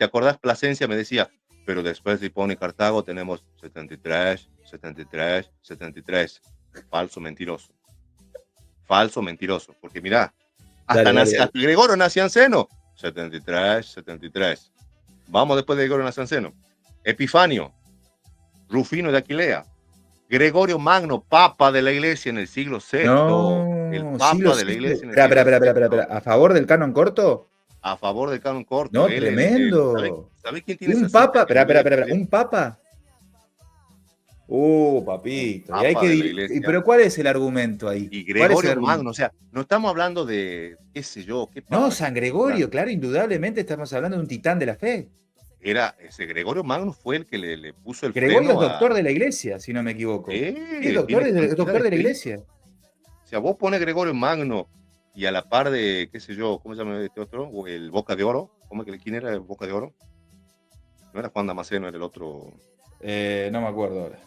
¿Te acordás? Plasencia me decía, pero después de Hipona y Cartago tenemos 73, 73, 73. Falso, mentiroso. Falso, mentiroso. Porque mirá, Dale, dale, dale. hasta Gregorio Nacianceno, 73, 73. Vamos después de Gregorio Nacianceno. Epifanio, Rufino de Aquilea, Gregorio Magno, papa de la iglesia en el siglo VI. El No, papa siglo de la VI. iglesia en el siglo Espera. VI. ¿A favor del canon corto? A favor del canon corto. No, Él, tremendo. ¿sabés quién tiene esa ¿Un cita papa? en el libro de Espera. Julián? ¿Un papa? Papito. Y hay Papa que de la iglesia. ¿Pero cuál es el argumento ahí? Y ¿Cuál es el Gregorio argumento? Magno, o sea, no estamos hablando de, qué sé yo, qué No, papa San estamos hablando. Gregorio, claro, indudablemente estamos hablando de un titán de la fe. Era ese Gregorio Magno fue el que le puso el Gregorio es freno doctor a. de la iglesia, si no me equivoco. Sí, es Tiene cantidad doctor de de la escritos. iglesia. O sea, vos pones Gregorio Magno y a la par de, qué sé yo, ¿cómo se llama este otro? O el Boca de Oro. ¿Quién era el Boca de Oro? No era Juan Damasceno, era el otro. No me acuerdo ahora.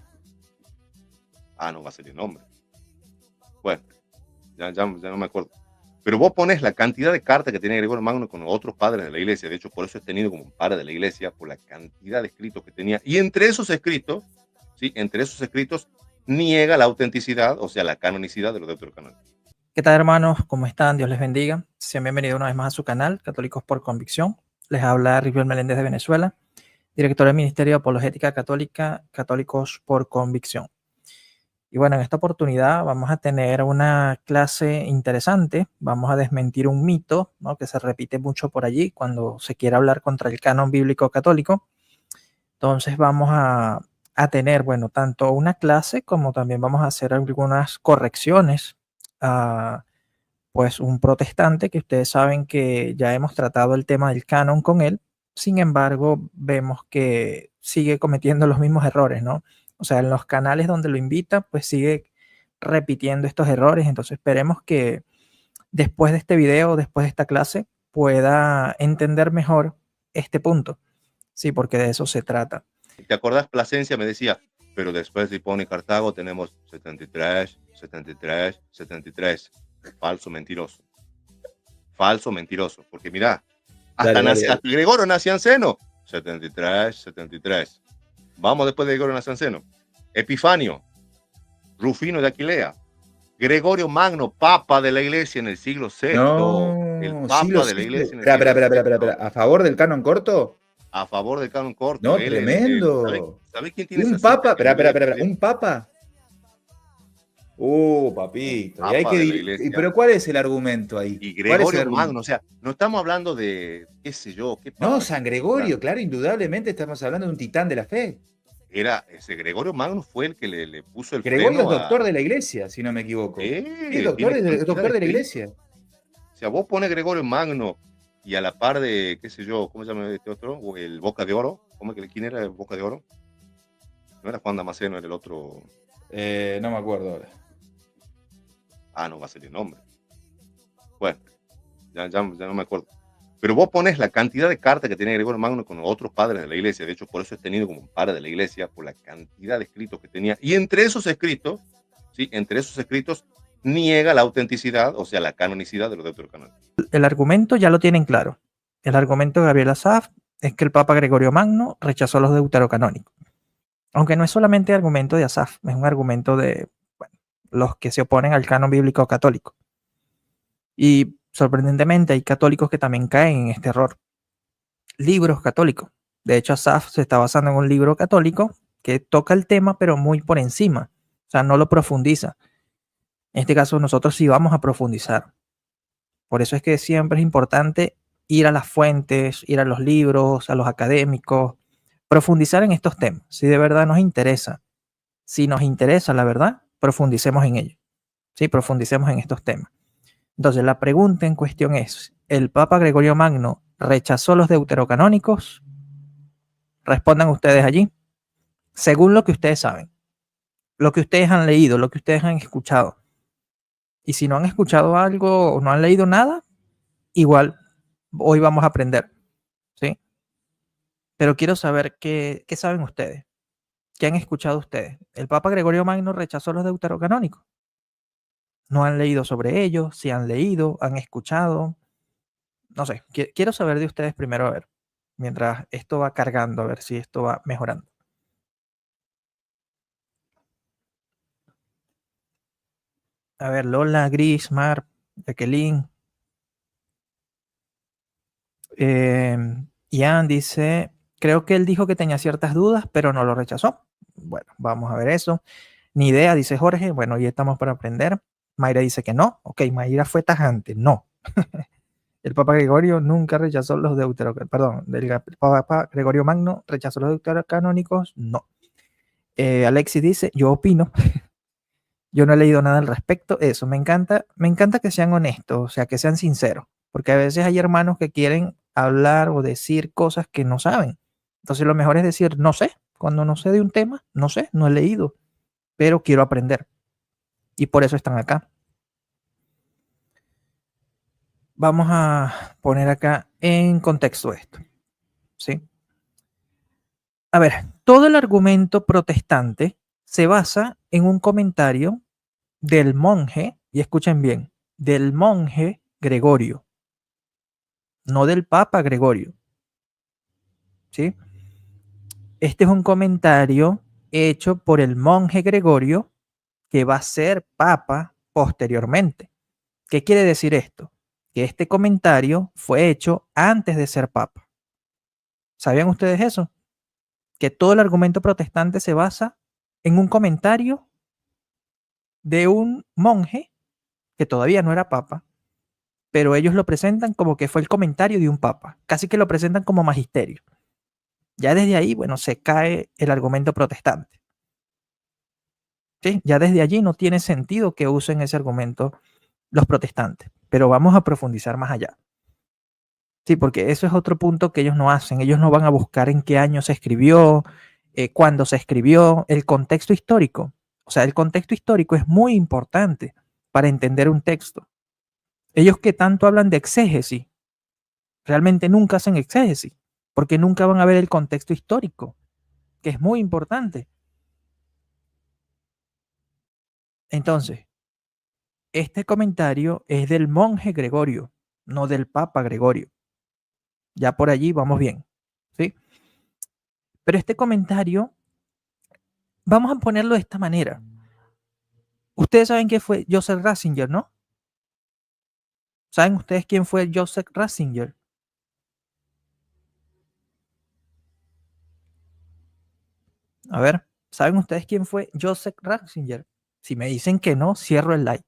No va a ser el nombre. Bueno, ya no me acuerdo. Pero vos pones la cantidad de cartas que tenía Gregorio Magno con otros padres de la iglesia. De hecho, por eso es tenido como un padre de la iglesia, por la cantidad de escritos que tenía. Y entre esos escritos, ¿sí? Entre esos escritos, niega la autenticidad, o sea, la canonicidad de los deuterocanónicos. ¿Qué tal, hermanos? ¿Cómo están? Dios les bendiga. Sean bienvenidos una vez más a su canal, Católicos por Convicción. Les habla Riviel Meléndez de Venezuela, director del Ministerio de Apologética Católica, Católicos por Convicción. Y bueno, en esta oportunidad vamos a tener una clase interesante. Vamos a desmentir un mito, ¿no?, que se repite mucho por allí cuando se quiere hablar contra el canon bíblico católico. Entonces vamos a tener, bueno, tanto una clase como también vamos a hacer algunas correcciones a pues un protestante que ustedes saben que ya hemos tratado el tema del canon con él. Sin embargo, vemos que sigue cometiendo los mismos errores, ¿no? O sea, en los canales donde lo invita, pues sigue repitiendo estos errores. Entonces esperemos que después de este video, después de esta clase, pueda entender mejor este punto. Sí, porque de eso se trata. ¿Te acordás? Plasencia me decía, pero después de Hipona y Cartago tenemos 73, 73, 73. Falso, mentiroso. Falso, mentiroso. Porque mirá, hasta Gregorio Nacianceno, 73, 73. Vamos después de Gregorio Nacianceno. Epifanio, Rufino de Aquilea, Gregorio Magno, papa de la iglesia en el siglo VI. No, el papa siglo de la VI. iglesia en el siglo VI. Espera. ¿A favor del canon corto? A favor del canon corto. No, tremendo. ¿Sabés quién tiene ¿Un esa papa? cita en el libro de Espera. Julián? ¿Un papa? Papito. Y hay Papa de la que iglesia. ¿Pero cuál es el argumento ahí? Y ¿Cuál es el Gregorio argumento? Magno, o sea, no estamos hablando de, qué sé yo, qué papa No, estamos San Gregorio, hablando. claro, indudablemente estamos hablando de un titán de la fe. Era ese Gregorio Magno fue el que le puso el Gregorio es freno doctor a. de la iglesia, si no me equivoco. Sí, Tiene doctor cantidad de la escritos. iglesia. O sea, vos pones Gregorio Magno y a la par de, qué sé yo, ¿cómo se llama este otro? O el Boca de Oro. ¿Quién era el Boca de Oro? No era Juan Damasceno, era el otro. No me acuerdo ahora. No va a ser el nombre. Bueno, ya no me acuerdo. Pero vos pones la cantidad de cartas que tenía Gregorio Magno con otros padres de la iglesia. De hecho, por eso es tenido como un padre de la iglesia, por la cantidad de escritos que tenía. Y entre esos escritos, ¿sí? Entre esos escritos, niega la autenticidad, o sea, la canonicidad de los deuterocanónicos. El argumento ya lo tienen claro. El argumento de Gabriel Asaf es que el Papa Gregorio Magno rechazó los deuterocanónicos. Aunque no es solamente argumento de Asaf, es un argumento de los que se oponen al canon bíblico católico. Y sorprendentemente hay católicos que también caen en este error. Libros católicos. De hecho, Asaf se está basando en un libro católico que toca el tema, pero muy por encima. O sea, no lo profundiza. En este caso, nosotros sí vamos a profundizar. Por eso es que siempre es importante ir a las fuentes, ir a los libros, a los académicos, profundizar en estos temas. Si de verdad nos interesa, si nos interesa la verdad, profundicemos en ello. Sí, profundicemos en estos temas. Entonces, la pregunta en cuestión es, ¿el Papa Gregorio Magno rechazó los deuterocanónicos? Respondan ustedes allí, según lo que ustedes saben, lo que ustedes han leído, lo que ustedes han escuchado. Y si no han escuchado algo o no han leído nada, igual hoy vamos a aprender, ¿sí? Pero quiero saber qué saben ustedes, qué han escuchado ustedes. ¿El Papa Gregorio Magno rechazó los deuterocanónicos? ¿No han leído sobre ellos? ¿Si han leído? ¿Han escuchado? No sé, quiero saber de ustedes primero, a ver. mientras esto va cargando, a ver si esto va mejorando. A ver, Lola, Gris, Mar, Jacqueline. Ian dice, creo que él dijo que tenía ciertas dudas, pero no lo rechazó. Bueno, vamos a ver eso. Ni idea, dice Jorge. Bueno, hoy estamos para aprender. Mayra dice que no. Ok, Mayra fue tajante. No. El Papa Gregorio nunca rechazó los deuterocanónicos. Perdón, el Papa Gregorio Magno rechazó los deuterocanónicos. No. Alexis dice, yo opino. Yo no he leído nada al respecto. Eso, me encanta que sean honestos, o sea, que sean sinceros. Porque a veces hay hermanos que quieren hablar o decir cosas que no saben. Entonces lo mejor es decir, no sé. Cuando no sé de un tema, no sé, no he leído, pero quiero aprender. Y por eso están acá. Vamos a poner acá en contexto esto. ¿Sí? A ver, todo el argumento protestante se basa en un comentario del monje, y escuchen bien, del monje Gregorio, no del Papa Gregorio. ¿Sí? Este es un comentario hecho por el monje Gregorio que va a ser Papa posteriormente. ¿Qué quiere decir esto? Que este comentario fue hecho antes de ser Papa. ¿Sabían ustedes eso? Que todo el argumento protestante se basa en un comentario de un monje que todavía no era Papa, pero ellos lo presentan como que fue el comentario de un Papa. Casi que lo presentan como magisterio. Ya desde ahí, bueno, se cae el argumento protestante. ¿Sí? Ya desde allí no tiene sentido que usen ese argumento los protestantes, pero vamos a profundizar más allá. Sí, porque eso es otro punto que ellos no hacen. Ellos no van a buscar en qué año se escribió, cuándo se escribió, el contexto histórico. O sea, el contexto histórico es muy importante para entender un texto. Ellos que tanto hablan de exégesis, realmente nunca hacen exégesis, porque nunca van a ver el contexto histórico, que es muy importante. Entonces, este comentario es del monje Gregorio, no del Papa Gregorio. Ya por allí vamos bien, ¿sí? Pero este comentario, vamos a ponerlo de esta manera. Ustedes saben quién fue Joseph Ratzinger, ¿no? ¿Saben ustedes quién fue Joseph Ratzinger? A ver, ¿saben ustedes quién fue Joseph Ratzinger? Si me dicen que no, cierro el like.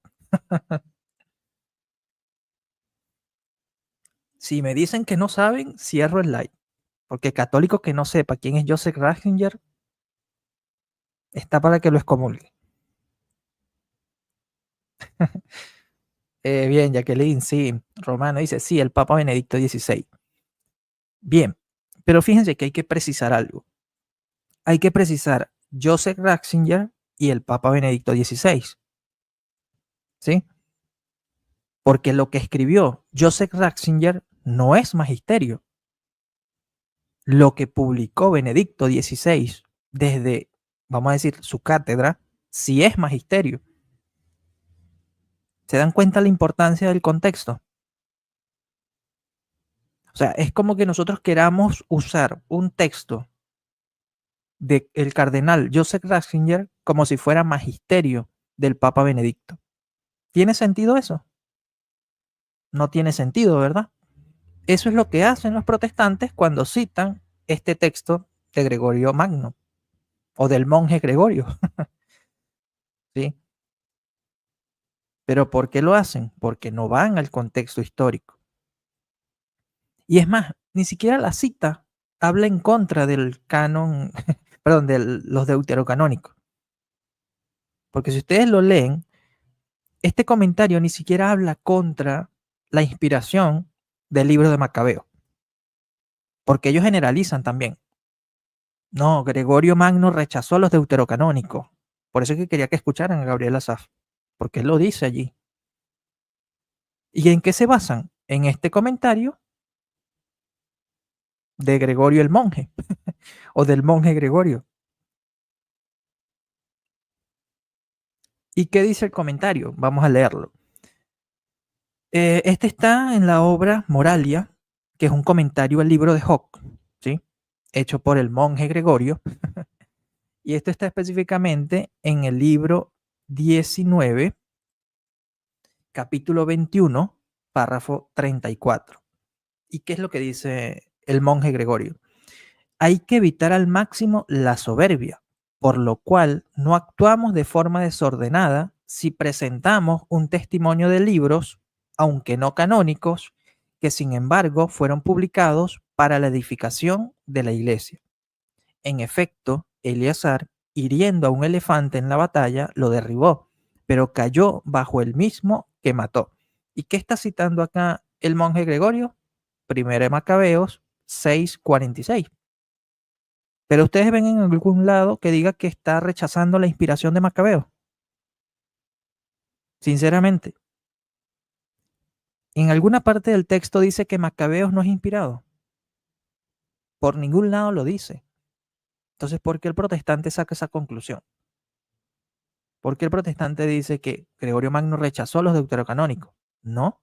Si me dicen que no saben, cierro el like. Porque católico que no sepa quién es Joseph Ratzinger está para que lo excomulgue. Bien, Jacqueline, sí. Romano dice, sí, el Papa Benedicto XVI. Bien, pero fíjense que hay que precisar algo. Hay que precisar Joseph Ratzinger y el Papa Benedicto XVI. ¿Sí? Porque lo que escribió Joseph Ratzinger no es magisterio. Lo que publicó Benedicto XVI desde, vamos a decir, su cátedra, sí es magisterio. ¿Se dan cuenta la importancia del contexto? O sea, es como que nosotros queramos usar un texto del cardenal Joseph Ratzinger como si fuera magisterio del Papa Benedicto. ¿Tiene sentido eso? No tiene sentido, ¿verdad? Eso es lo que hacen los protestantes cuando citan este texto de Gregorio Magno o del monje Gregorio. ¿Sí? ¿Pero por qué lo hacen? Porque no van al contexto histórico. Y es más, ni siquiera la cita habla en contra del canon, perdón, de los deuterocanónicos. Porque si ustedes lo leen, este comentario ni siquiera habla contra la inspiración del libro de Macabeo. Porque ellos generalizan también. No, Gregorio Magno rechazó a los deuterocanónicos. Por eso es que quería que escucharan a Gabriel Asaf, porque él lo dice allí. ¿Y en qué se basan? En este comentario de Gregorio el monje, o del monje Gregorio. ¿Y qué dice el comentario? Vamos a leerlo. Este está en la obra Moralia que es un comentario al libro de Job, ¿sí? Hecho por el monje Gregorio. Y esto está específicamente en el libro 19, capítulo 21, párrafo 34. ¿Y qué es lo que dice el monje Gregorio? Hay que evitar al máximo la soberbia, por lo cual no actuamos de forma desordenada si presentamos un testimonio de libros, aunque no canónicos, que sin embargo fueron publicados para la edificación de la iglesia. En efecto, Eleazar, hiriendo a un elefante en la batalla, lo derribó, pero cayó bajo el mismo que mató. ¿Y qué está citando acá el monje Gregorio? Primero de Macabeos 6:46. Pero ustedes ven en algún lado que diga que está rechazando la inspiración de Macabeo. Sinceramente, en alguna parte del texto dice que Macabeos no es inspirado. Por ningún lado lo dice. Entonces, ¿por qué el protestante saca esa conclusión? ¿Por qué el protestante dice que Gregorio Magno rechazó los deuterocanónicos? No,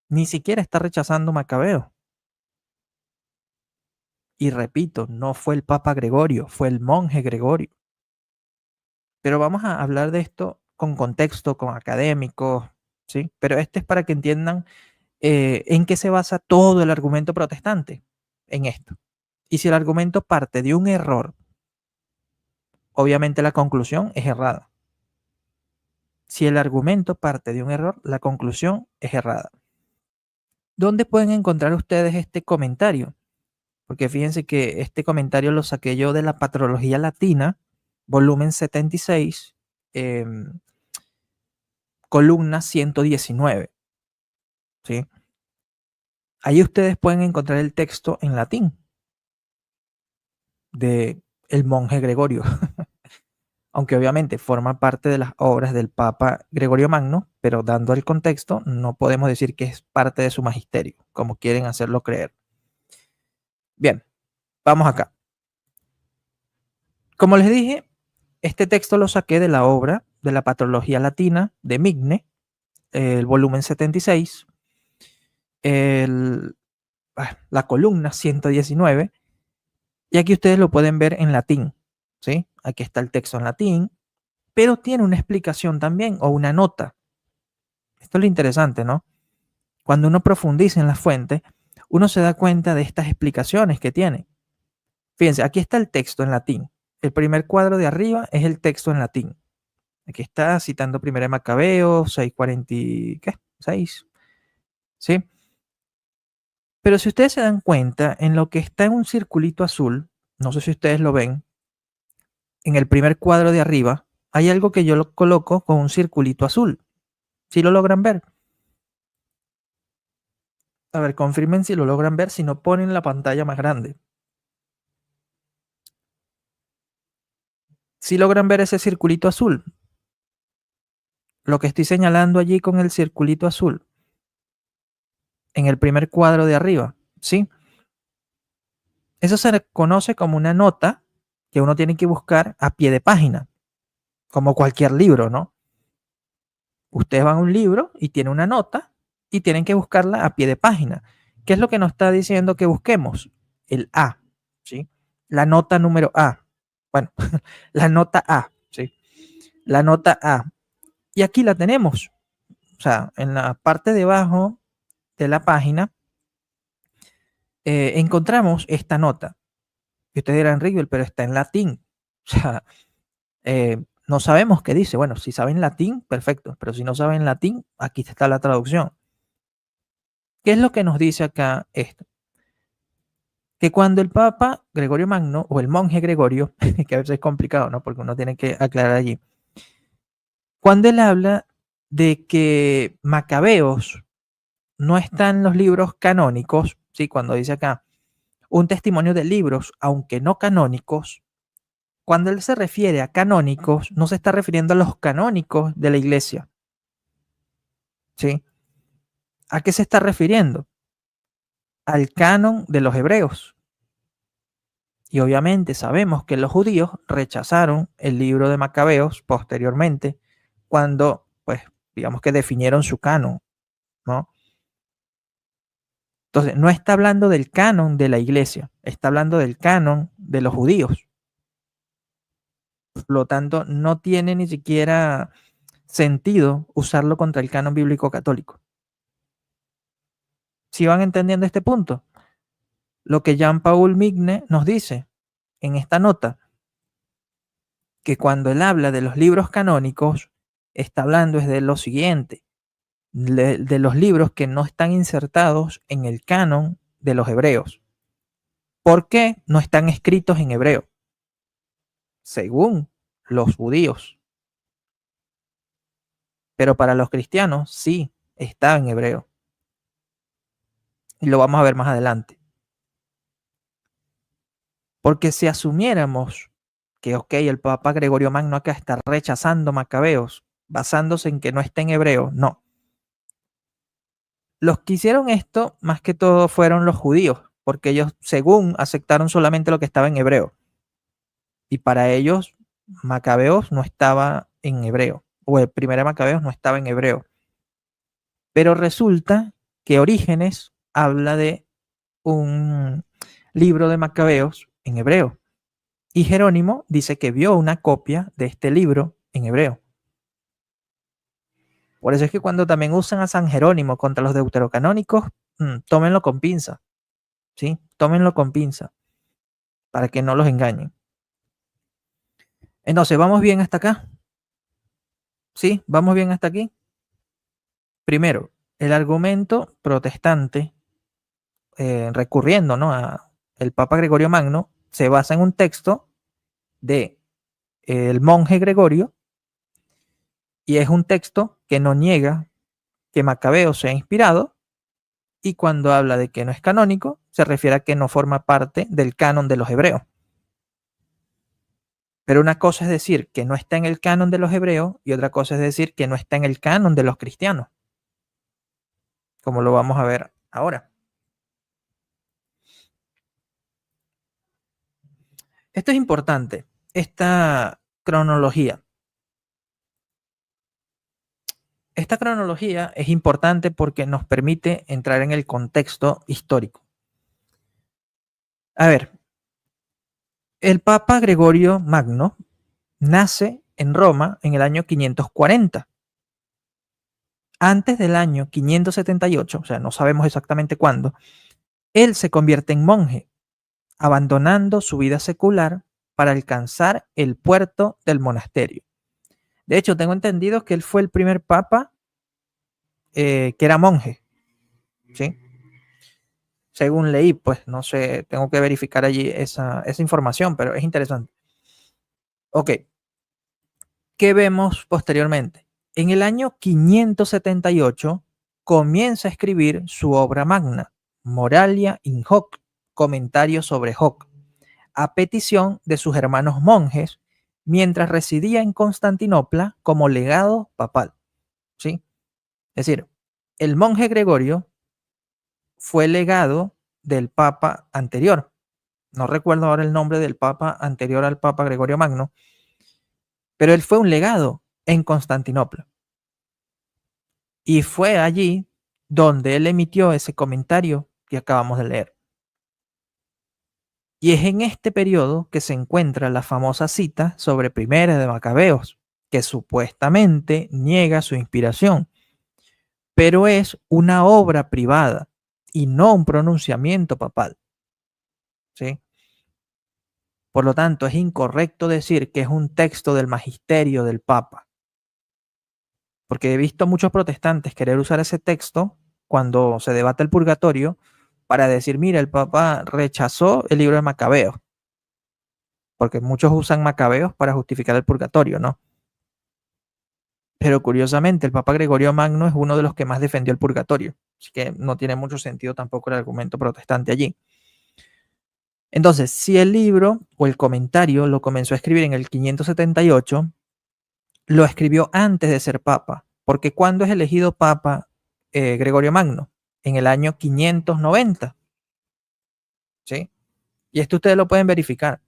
ni siquiera está rechazando Macabeo. Y repito, no fue el Papa Gregorio, fue el monje Gregorio. Pero vamos a hablar de esto con contexto, con académicos, ¿sí? Pero este es para que entiendan en qué se basa todo el argumento protestante en esto. Y si el argumento parte de un error, obviamente la conclusión es errada. Si el argumento parte de un error, la conclusión es errada. ¿Dónde pueden encontrar ustedes este comentario? Porque fíjense que este comentario lo saqué yo de la Patrología Latina, volumen 76, columna 119. ¿Sí? Ahí ustedes pueden encontrar el texto en latín de el monje Gregorio, aunque obviamente forma parte de las obras del Papa Gregorio Magno, pero dando el contexto no podemos decir que es parte de su magisterio, como quieren hacerlo creer. Bien, vamos acá. Como les dije, este texto lo saqué de la obra de la Patrología Latina de Migne, el volumen 76, la columna 119, y aquí ustedes lo pueden ver en latín, ¿sí? Aquí está el texto en latín, pero tiene una explicación también o una nota. Esto es lo interesante, ¿no? Cuando uno profundiza en la fuente, uno se da cuenta de estas explicaciones que tiene. Fíjense, aquí está el texto en latín. El primer cuadro de arriba es el texto en latín. Aquí está citando 1 Macabeo 6:46, ¿sí? Pero si ustedes se dan cuenta, en lo que está en un circulito azul, no sé si ustedes lo ven, en el primer cuadro de arriba, hay algo que yo lo coloco con un circulito azul. ¿Sí lo logran ver? A ver, confirmen si lo logran ver, si no ponen la pantalla más grande. ¿Sí logran ver ese circulito azul? Lo que estoy señalando allí con el circulito azul, en el primer cuadro de arriba, ¿sí? Eso se conoce como una nota que uno tiene que buscar a pie de página, como cualquier libro, ¿no? Ustedes van a un libro y tiene una nota y tienen que buscarla a pie de página. ¿Qué es lo que nos está diciendo que busquemos? El A, ¿sí? La nota número A. Bueno, la nota A, ¿sí? La nota A. Y aquí la tenemos. O sea, en la parte de abajo de la página encontramos esta nota. Y ustedes dirán, Rigel, pero está en latín. O sea, no sabemos qué dice. Bueno, si saben latín, perfecto. Pero si no saben latín, aquí está la traducción. ¿Qué es lo que nos dice acá esto? Que cuando el Papa Gregorio Magno o el monje Gregorio, que a veces es complicado, ¿no? Porque uno tiene que aclarar allí. Cuando él habla de que Macabeos no está en los libros canónicos, ¿sí? Cuando dice acá un testimonio de libros, aunque no canónicos, cuando él se refiere a canónicos, no se está refiriendo a los canónicos de la iglesia, ¿sí? ¿A qué se está refiriendo? Al canon de los hebreos. Y obviamente sabemos que los judíos rechazaron el libro de Macabeos posteriormente, cuando, pues, digamos que definieron su canon, ¿no? Entonces, no está hablando del canon de la iglesia, está hablando del canon de los judíos. Por lo tanto, no tiene ni siquiera sentido usarlo contra el canon bíblico católico. ¿Sí van entendiendo este punto? Lo que Jean-Paul Migne nos dice en esta nota, que cuando él habla de los libros canónicos, está hablando es de lo siguiente, de los libros que no están insertados en el canon de los hebreos. ¿Por qué no están escritos en hebreo? Según los judíos. Pero para los cristianos sí está en hebreo. Y lo vamos a ver más adelante. Porque si asumiéramos que, ok, el Papa Gregorio Magno acá está rechazando Macabeos, basándose en que no está en hebreo, no. Los que hicieron esto, más que todo, fueron los judíos, porque ellos, según, aceptaron solamente lo que estaba en hebreo. Y para ellos, Macabeos no estaba en hebreo, o el primer Macabeos no estaba en hebreo. Pero resulta que Orígenes habla de un libro de Macabeos en hebreo. Y Jerónimo dice que vio una copia de este libro en hebreo. Por eso es que cuando también usan a San Jerónimo contra los deuterocanónicos, tómenlo con pinza. ¿Sí? Tómenlo con pinza para que no los engañen. Entonces, ¿vamos bien hasta acá? ¿Sí? ¿Vamos bien hasta aquí? Primero, el argumento protestante, recurriendo, ¿no?, a el Papa Gregorio Magno, se basa en un texto de el monje Gregorio, y es un texto que no niega que Macabeo sea inspirado, y cuando habla de que no es canónico, se refiere a que no forma parte del canon de los hebreos. Pero una cosa es decir que no está en el canon de los hebreos y otra cosa es decir que no está en el canon de los cristianos, como lo vamos a ver ahora. Esto es importante, esta cronología. Esta cronología es importante porque nos permite entrar en el contexto histórico. A ver, el Papa Gregorio Magno nace en Roma en el año 540. Antes del año 578, o sea, no sabemos exactamente cuándo, él se convierte en monje, abandonando su vida secular para alcanzar el puerto del monasterio. De hecho, tengo entendido que él fue el primer papa que era monje, ¿sí? Según leí, pues no sé, tengo que verificar allí esa información, pero es interesante. Ok, ¿qué vemos posteriormente? En el año 578 comienza a escribir su obra magna, Moralia in Hoc, Comentarios sobre Hoc, a petición de sus hermanos monjes, mientras residía en Constantinopla como legado papal, ¿sí? Es decir, el monje Gregorio fue legado del papa anterior. No recuerdo ahora el nombre del papa anterior al Papa Gregorio Magno, pero él fue un legado en Constantinopla. Y fue allí donde él emitió ese comentario que acabamos de leer. Y es en este periodo que se encuentra la famosa cita sobre Primera de Macabeos, que supuestamente niega su inspiración, pero es una obra privada y no un pronunciamiento papal, ¿sí? Por lo tanto, es incorrecto decir que es un texto del magisterio del Papa, porque he visto a muchos protestantes querer usar ese texto cuando se debate el purgatorio para decir, mira, el Papa rechazó el libro de Macabeos, porque muchos usan Macabeos para justificar el purgatorio, ¿no? Pero curiosamente, el Papa Gregorio Magno es uno de los que más defendió el purgatorio, así que no tiene mucho sentido tampoco el argumento protestante allí. Entonces, si el libro o el comentario lo comenzó a escribir en el 578, lo escribió antes de ser papa, porque ¿cuándo es elegido papa Gregorio Magno? En el año 590, ¿sí? Y esto ustedes lo pueden verificar.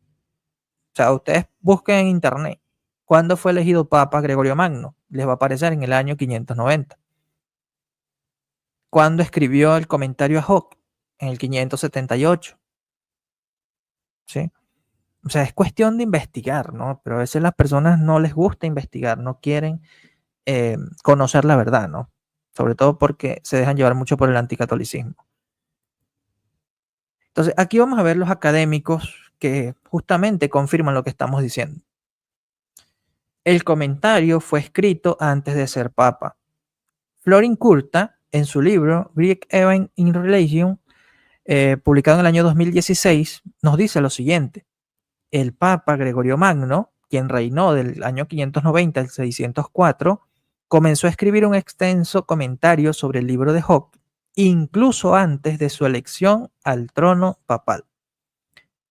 O sea, ustedes busquen en internet cuándo fue elegido papa Gregorio Magno, les va a aparecer en el año 590. ¿Cuándo escribió el comentario a Hoc? en el 578. ¿Sí? O sea, es cuestión de investigar, ¿no? Pero a veces a las personas no les gusta investigar, no quieren conocer la verdad, ¿no? Sobre todo porque se dejan llevar mucho por el anticatolicismo. Entonces, aquí vamos a ver los académicos que justamente confirman lo que estamos diciendo. El comentario fue escrito antes de ser papa. Florin Curta, en su libro Greek Event in Religion, publicado en el año 2016, nos dice lo siguiente. El Papa Gregorio Magno, quien reinó del año 590 al 604, comenzó a escribir un extenso comentario sobre el libro de Job, incluso antes de su elección al trono papal.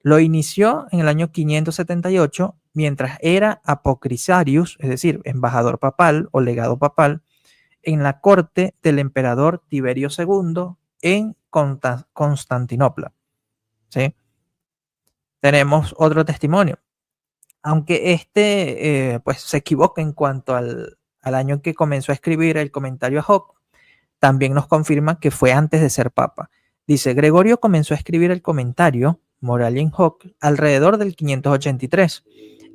Lo inició en el año 578, mientras era apocrisarius, es decir, embajador papal o legado papal, en la corte del emperador Tiberio II en Constantinopla. ¿Sí? Tenemos otro testimonio. Aunque pues se equivoca en cuanto al año en que comenzó a escribir el comentario a Job, también nos confirma que fue antes de ser papa. Dice, Gregorio comenzó a escribir el comentario Moralia in Hoc alrededor del 583,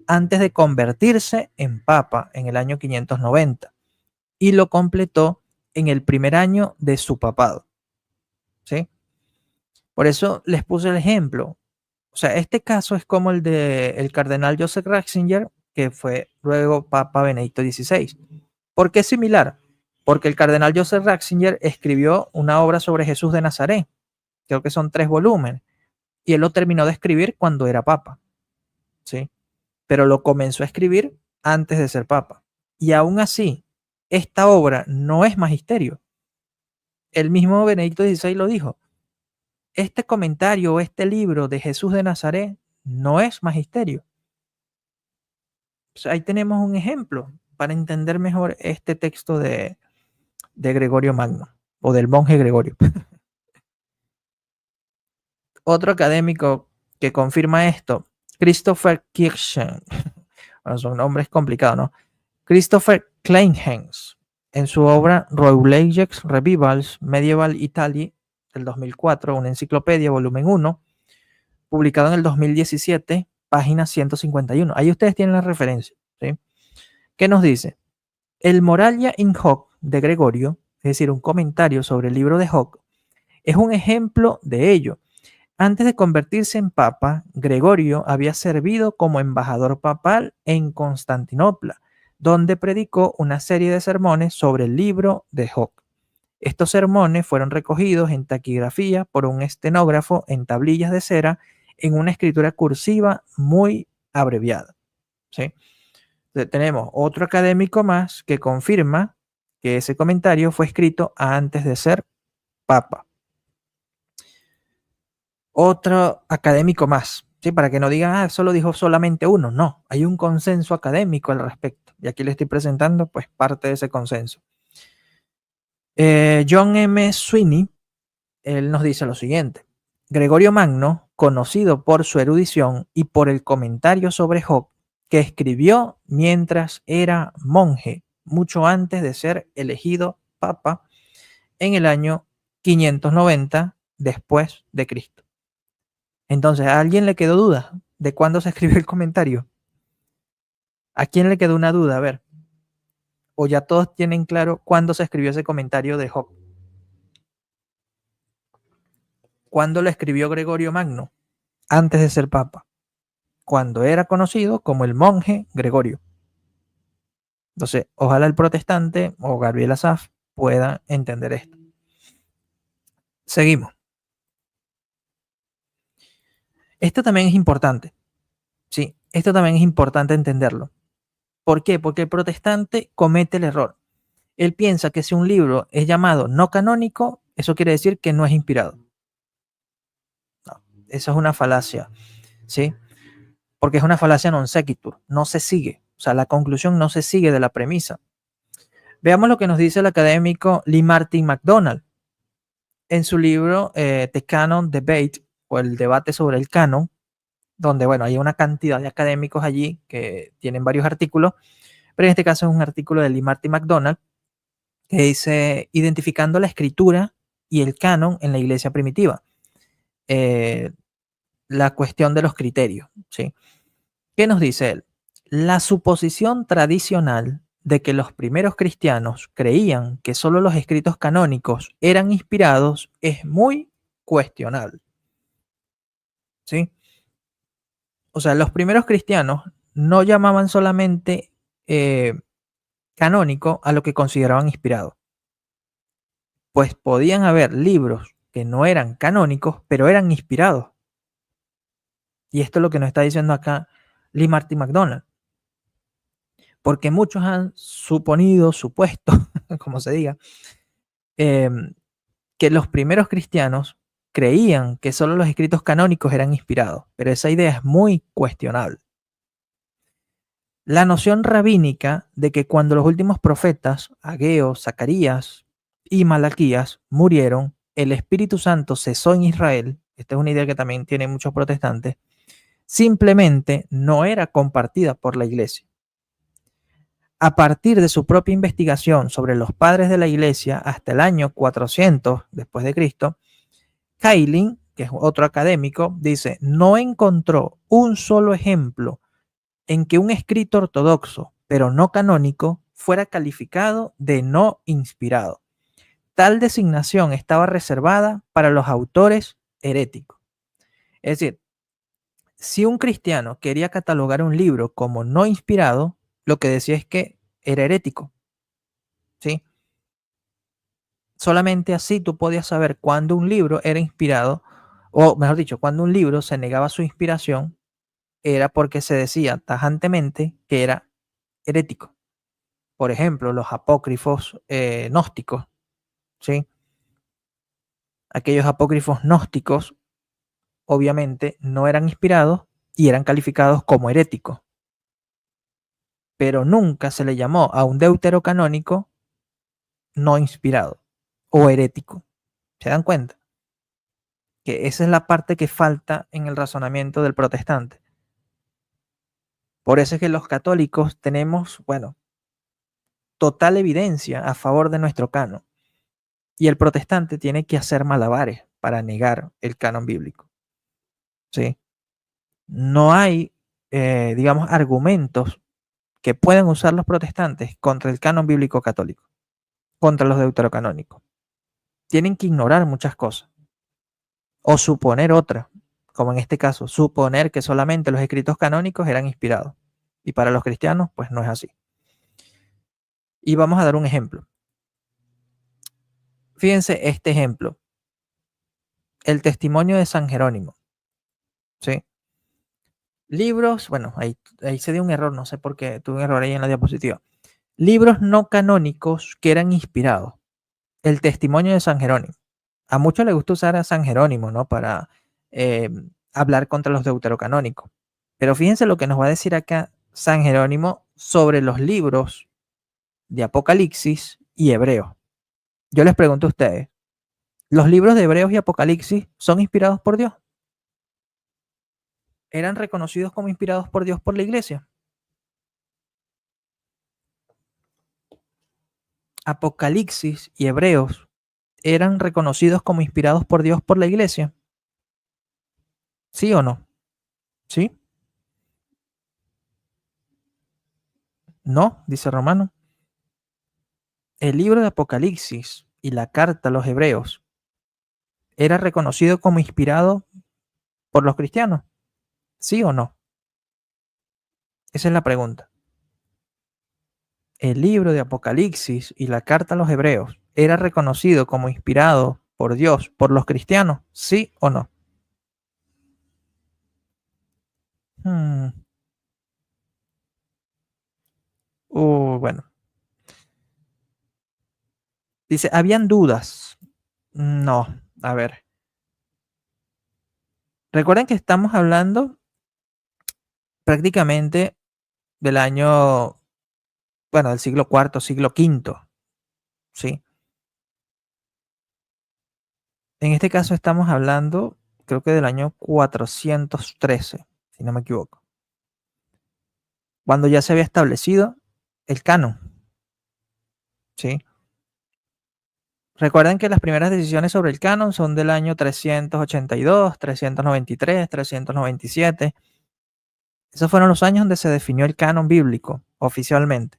antes de convertirse en papa en el año 590, y lo completó en el primer año de su papado. ¿Sí? Por eso les puse el ejemplo. O sea, este caso es como el del cardenal Joseph Ratzinger, que fue luego Papa Benedicto XVI. ¿Por qué es similar? Porque el cardenal Joseph Ratzinger escribió una obra sobre Jesús de Nazaret, creo que son 3 volúmenes, y él lo terminó de escribir cuando era papa, ¿sí? Pero lo comenzó a escribir antes de ser papa. Y aún así, esta obra no es magisterio. El mismo Benedicto XVI lo dijo. Este comentario o este libro de Jesús de Nazaret no es magisterio. O sea, ahí tenemos un ejemplo para entender mejor este texto de Gregorio Magno o del monje Gregorio. Otro académico que confirma esto, Christopher Kirchen. Bueno, son nombres complicados, ¿no? Christopher Kleinhans, en su obra Rouleyes Revivals Medieval Italy del 2004, una enciclopedia, volumen 1, publicado en el 2017, página 151. Ahí ustedes tienen la referencia, ¿sí? ¿Qué nos dice? El Moralia in Hoc de Gregorio, es decir, un comentario sobre el libro de Job, es un ejemplo de ello. Antes de convertirse en papa, Gregorio había servido como embajador papal en Constantinopla, donde predicó una serie de sermones sobre el libro de Job. Estos sermones fueron recogidos en taquigrafía por un estenógrafo en tablillas de cera en una escritura cursiva muy abreviada. ¿Sí? Entonces, tenemos otro académico más que confirma que ese comentario fue escrito antes de ser papa. Otro académico más, ¿sí? Para que no digan, eso lo dijo solamente uno. No, hay un consenso académico al respecto. Y aquí le estoy presentando pues parte de ese consenso. John M. Sweeney, él nos dice lo siguiente. Gregorio Magno, conocido por su erudición y por el comentario sobre Job, que escribió mientras era monje, mucho antes de ser elegido papa, en el año 590 después de Cristo. Entonces, ¿a alguien le quedó duda de cuándo se escribió el comentario? ¿A quién le quedó una duda? A ver. ¿O ya todos tienen claro cuándo se escribió ese comentario de Job? ¿Cuándo lo escribió Gregorio Magno? Antes de ser papa. Cuando era conocido como el monje Gregorio. Entonces, ojalá el protestante o Gabriel Asaf puedan entender esto. Seguimos. Esto también es importante. Sí, esto también es importante entenderlo. ¿Por qué? Porque el protestante comete el error. Él piensa que si un libro es llamado no canónico, eso quiere decir que no es inspirado. No, eso es una falacia, ¿sí? Porque es una falacia non sequitur, no se sigue. O sea, la conclusión no se sigue de la premisa. Veamos lo que nos dice el académico Lee Martin MacDonald en su libro The Canon Debate, o el debate sobre el canon, donde, bueno, hay una cantidad de académicos allí que tienen varios artículos, pero en este caso es un artículo de Lee Martin MacDonald que dice, identificando la escritura y el canon en la iglesia primitiva. la cuestión de los criterios, ¿sí? ¿Qué nos dice él? La suposición tradicional de que los primeros cristianos creían que solo los escritos canónicos eran inspirados es muy cuestionable, ¿sí? O sea, los primeros cristianos no llamaban solamente canónico a lo que consideraban inspirado, pues podían haber libros que no eran canónicos, pero eran inspirados. Y esto es lo que nos está diciendo acá Lee Martin McDonald. Porque muchos han suponido, supuesto, como se diga, que los primeros cristianos creían que solo los escritos canónicos eran inspirados, pero esa idea es muy cuestionable. La noción rabínica de que cuando los últimos profetas, Ageo, Zacarías y Malaquías, murieron, el Espíritu Santo cesó en Israel, esta es una idea que también tienen muchos protestantes, simplemente no era compartida por la iglesia. A partir de su propia investigación sobre los padres de la iglesia hasta el año 400 después de Cristo, Kaelin, que es otro académico, dice, no encontró un solo ejemplo en que un escrito ortodoxo, pero no canónico, fuera calificado de no inspirado. Tal designación estaba reservada para los autores heréticos. Es decir, si un cristiano quería catalogar un libro como no inspirado, lo que decía es que era herético, ¿sí? Solamente así tú podías saber cuándo un libro era inspirado, o mejor dicho, cuando un libro se negaba su inspiración, era porque se decía tajantemente que era herético. Por ejemplo, los apócrifos gnósticos, ¿sí? Aquellos apócrifos gnósticos obviamente no eran inspirados y eran calificados como heréticos. Pero nunca se le llamó a un deuterocanónico no inspirado o herético. ¿Se dan cuenta? Que esa es la parte que falta en el razonamiento del protestante. Por eso es que los católicos tenemos, bueno, total evidencia a favor de nuestro canon. Y el protestante tiene que hacer malabares para negar el canon bíblico. ¿Sí? No hay, digamos, argumentos que puedan usar los protestantes contra el canon bíblico católico, contra los deuterocanónicos. Tienen que ignorar muchas cosas o suponer otras, como en este caso, suponer que solamente los escritos canónicos eran inspirados. Y para los cristianos, pues no es así. Y vamos a dar un ejemplo. Fíjense este ejemplo. El testimonio de San Jerónimo. ¿Sí? Libros, bueno, ahí se dio un error, no sé por qué, tuve un error ahí en la diapositiva. Libros no canónicos que eran inspirados. El testimonio de San Jerónimo. A muchos les gusta usar a San Jerónimo, ¿no? Para hablar contra los deuterocanónicos. Pero fíjense lo que nos va a decir acá San Jerónimo sobre los libros de Apocalipsis y Hebreos. Yo les pregunto a ustedes, ¿los libros de Hebreos y Apocalipsis son inspirados por Dios? ¿Eran reconocidos como inspirados por Dios por la iglesia? Apocalipsis y Hebreos eran reconocidos como inspirados por Dios por la iglesia. ¿Sí o no? ¿Sí? No, dice Romano. El libro de Apocalipsis y la carta a los Hebreos era reconocido como inspirado por los cristianos. ¿Sí o no? Esa es la pregunta. El libro de Apocalipsis y la carta a los Hebreos era reconocido como inspirado por Dios, por los cristianos, ¿sí o no? Bueno. Dice, ¿habían dudas? No, a ver. Recuerden que estamos hablando prácticamente del año, bueno, del siglo IV, siglo V, ¿sí? En este caso estamos hablando, creo que del año 413, si no me equivoco. Cuando ya se había establecido el canon, ¿sí? Recuerden que las primeras decisiones sobre el canon son del año 382, 393, 397. Esos fueron los años donde se definió el canon bíblico oficialmente.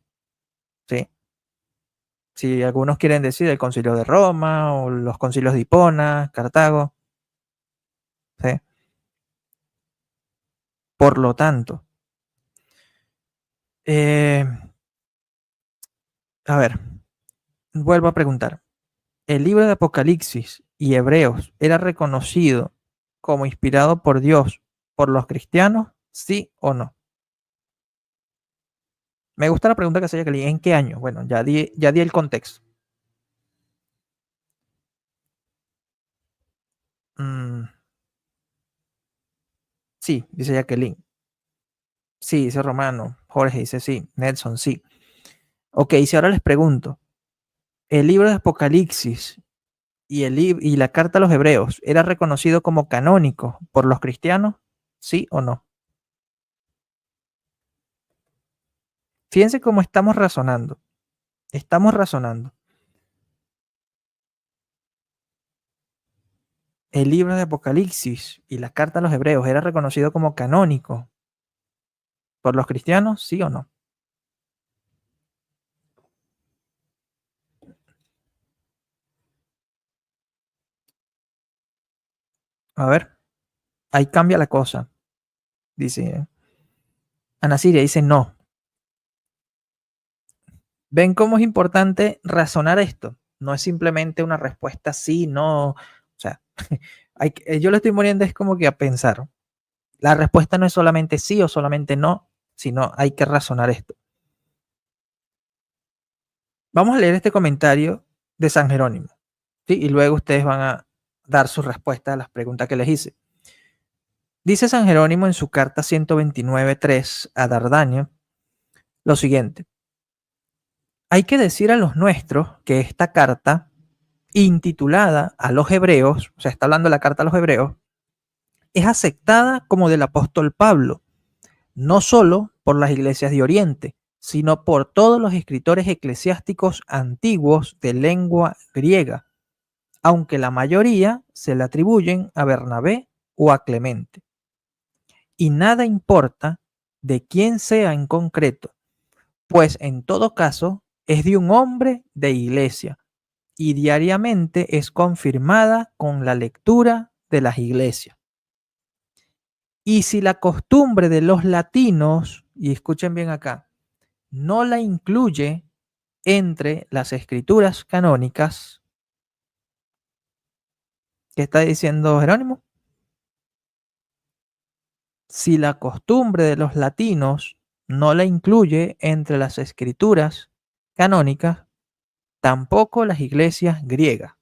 ¿Sí? Si algunos quieren decir el Concilio de Roma o los concilios de Hipona, Cartago. ¿Sí? Por lo tanto, a ver, vuelvo a preguntar. ¿El libro de Apocalipsis y Hebreos era reconocido como inspirado por Dios por los cristianos? ¿Sí o no? Me gusta la pregunta que se haya ¿en qué año? Bueno, ya di el contexto. Sí, dice Jacqueline. Sí, dice Romano. Jorge dice sí. Nelson, sí. Ok, si ahora les pregunto, ¿el libro de Apocalipsis y la carta a los Hebreos era reconocido como canónico por los cristianos? ¿Sí o no? Fíjense cómo estamos razonando. Estamos razonando. El libro de Apocalipsis y la carta a los Hebreos era reconocido como canónico por los cristianos, ¿sí o no? A ver, ahí cambia la cosa. Dice, Ana Siria dice no. ¿Ven cómo es importante razonar esto? No es simplemente una respuesta sí, no. O sea, yo lo estoy poniendo es como que a pensar. La respuesta no es solamente sí o solamente no, sino hay que razonar esto. Vamos a leer este comentario de San Jerónimo, ¿sí? Y luego ustedes van a dar su respuesta a las preguntas que les hice. Dice San Jerónimo en su carta 129.3 a Dardanio lo siguiente. Hay que decir a los nuestros que esta carta, intitulada a los hebreos, o sea, está hablando de la carta a los hebreos, es aceptada como del apóstol Pablo, no solo por las iglesias de Oriente, sino por todos los escritores eclesiásticos antiguos de lengua griega, aunque la mayoría se le atribuyen a Bernabé o a Clemente. Y nada importa de quién sea en concreto, pues en todo caso es de un hombre de iglesia y diariamente es confirmada con la lectura de las iglesias. Y si la costumbre de los latinos, y escuchen bien acá, no la incluye entre las escrituras canónicas, ¿qué está diciendo Jerónimo? Si la costumbre de los latinos no la incluye entre las escrituras canónicas, tampoco las iglesias griegas.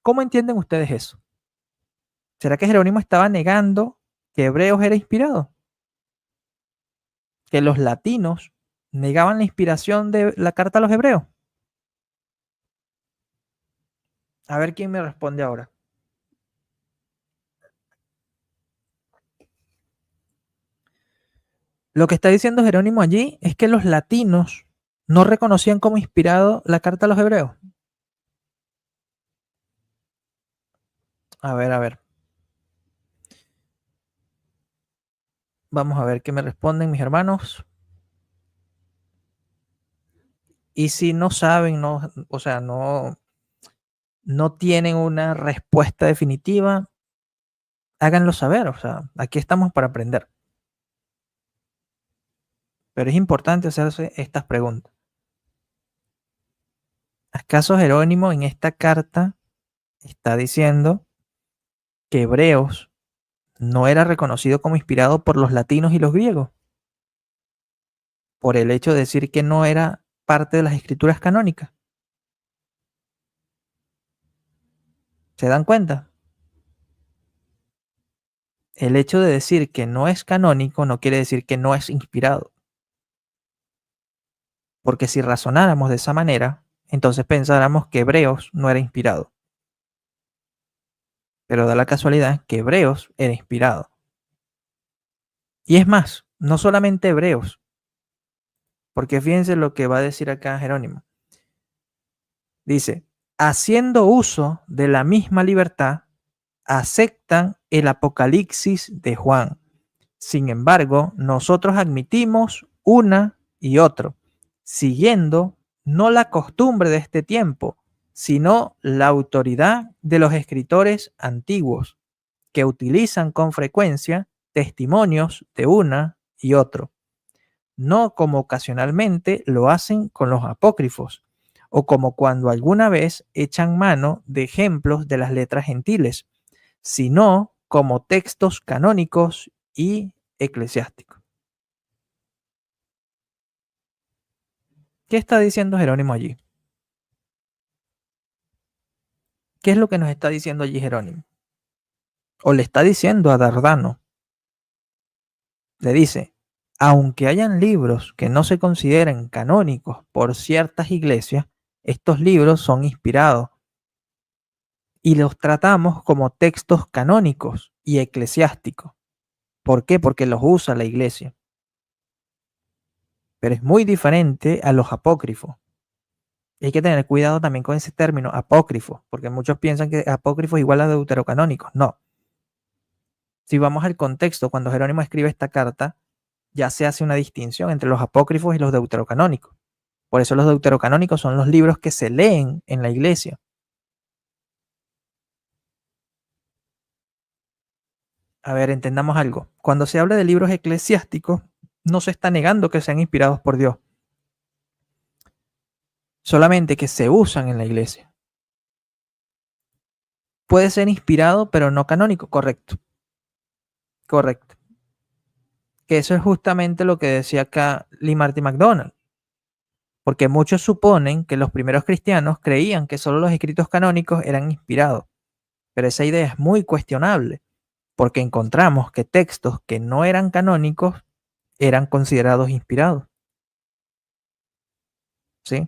¿Cómo entienden ustedes eso? ¿Será que Jerónimo estaba negando que Hebreos era inspirado? ¿Que los latinos negaban la inspiración de la carta a los Hebreos? A ver quién me responde ahora. Lo que está diciendo Jerónimo allí es que los latinos no reconocían como inspirado la carta a los Hebreos. A ver. Vamos a ver qué me responden mis hermanos. Y si no saben, no, o sea, no tienen una respuesta definitiva, háganlo saber. O sea, aquí estamos para aprender. Pero es importante hacerse estas preguntas. ¿Acaso Jerónimo en esta carta está diciendo que Hebreos no era reconocido como inspirado por los latinos y los griegos? Por el hecho de decir que no era parte de las escrituras canónicas. ¿Se dan cuenta? El hecho de decir que no es canónico no quiere decir que no es inspirado. Porque si razonáramos de esa manera, entonces pensáramos que Hebreos no era inspirado. Pero da la casualidad que Hebreos era inspirado. Y es más, no solamente Hebreos, porque fíjense lo que va a decir acá Jerónimo. Dice, haciendo uso de la misma libertad, aceptan el Apocalipsis de Juan. Sin embargo, nosotros admitimos una y otro, siguiendo no la costumbre de este tiempo, sino la autoridad de los escritores antiguos, que utilizan con frecuencia testimonios de una y otro, no como ocasionalmente lo hacen con los apócrifos, o como cuando alguna vez echan mano de ejemplos de las letras gentiles, sino como textos canónicos y eclesiásticos. ¿Qué está diciendo Jerónimo allí? ¿Qué es lo que nos está diciendo allí Jerónimo? O le está diciendo a Dardano. Le dice, aunque hayan libros que no se consideren canónicos por ciertas iglesias, estos libros son inspirados y los tratamos como textos canónicos y eclesiásticos. ¿Por qué? Porque los usa la iglesia. Pero es muy diferente a los apócrifos. Y hay que tener cuidado también con ese término, apócrifo, porque muchos piensan que apócrifo es igual a deuterocanónicos. No. Si vamos al contexto, cuando Jerónimo escribe esta carta, ya se hace una distinción entre los apócrifos y los deuterocanónicos. Por eso los deuterocanónicos son los libros que se leen en la iglesia. A ver, entendamos algo. Cuando se habla de libros eclesiásticos, no se está negando que sean inspirados por Dios. Solamente que se usan en la iglesia. Puede ser inspirado, pero no canónico. Correcto. Correcto. Que eso es justamente lo que decía acá Lee Martin McDonald. Porque muchos suponen que los primeros cristianos creían que solo los escritos canónicos eran inspirados. Pero esa idea es muy cuestionable, porque encontramos que textos que no eran canónicos eran considerados inspirados. ¿Sí?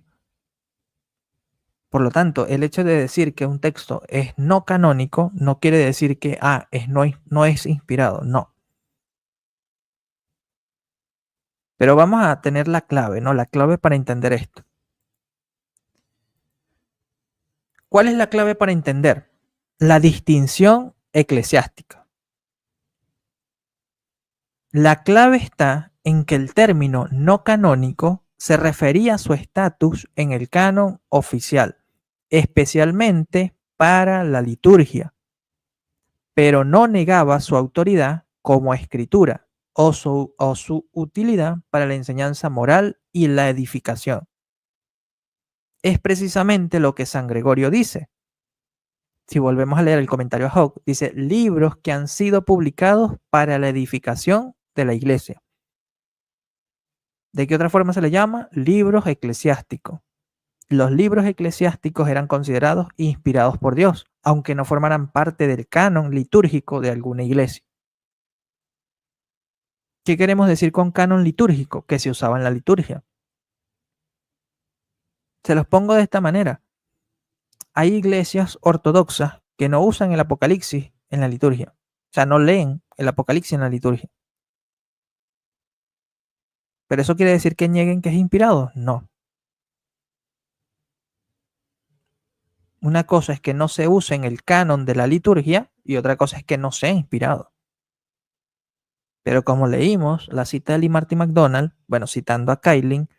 Por lo tanto, el hecho de decir que un texto es no canónico no quiere decir que no es inspirado, no. Pero vamos a tener la clave, ¿no? La clave para entender esto. ¿Cuál es la clave para entender? La distinción eclesiástica. La clave está en que el término no canónico se refería a su estatus en el canon oficial, especialmente para la liturgia, pero no negaba su autoridad como escritura o su utilidad para la enseñanza moral y la edificación. Es precisamente lo que San Gregorio dice. Si volvemos a leer el comentario a Hawke, dice, libros que han sido publicados para la edificación de la iglesia. ¿De qué otra forma se le llama? Libros eclesiásticos. Los libros eclesiásticos eran considerados inspirados por Dios, aunque no formaran parte del canon litúrgico de alguna iglesia. ¿Qué queremos decir con canon litúrgico? Que se usaba en la liturgia. Se los pongo de esta manera. Hay iglesias ortodoxas que no usan el Apocalipsis en la liturgia. O sea, no leen el Apocalipsis en la liturgia. ¿Pero eso quiere decir que nieguen que es inspirado? No. Una cosa es que no se use en el canon de la liturgia y otra cosa es que no sea inspirado. Pero como leímos la cita de Lee Martin McDonald, bueno, citando a Kailin,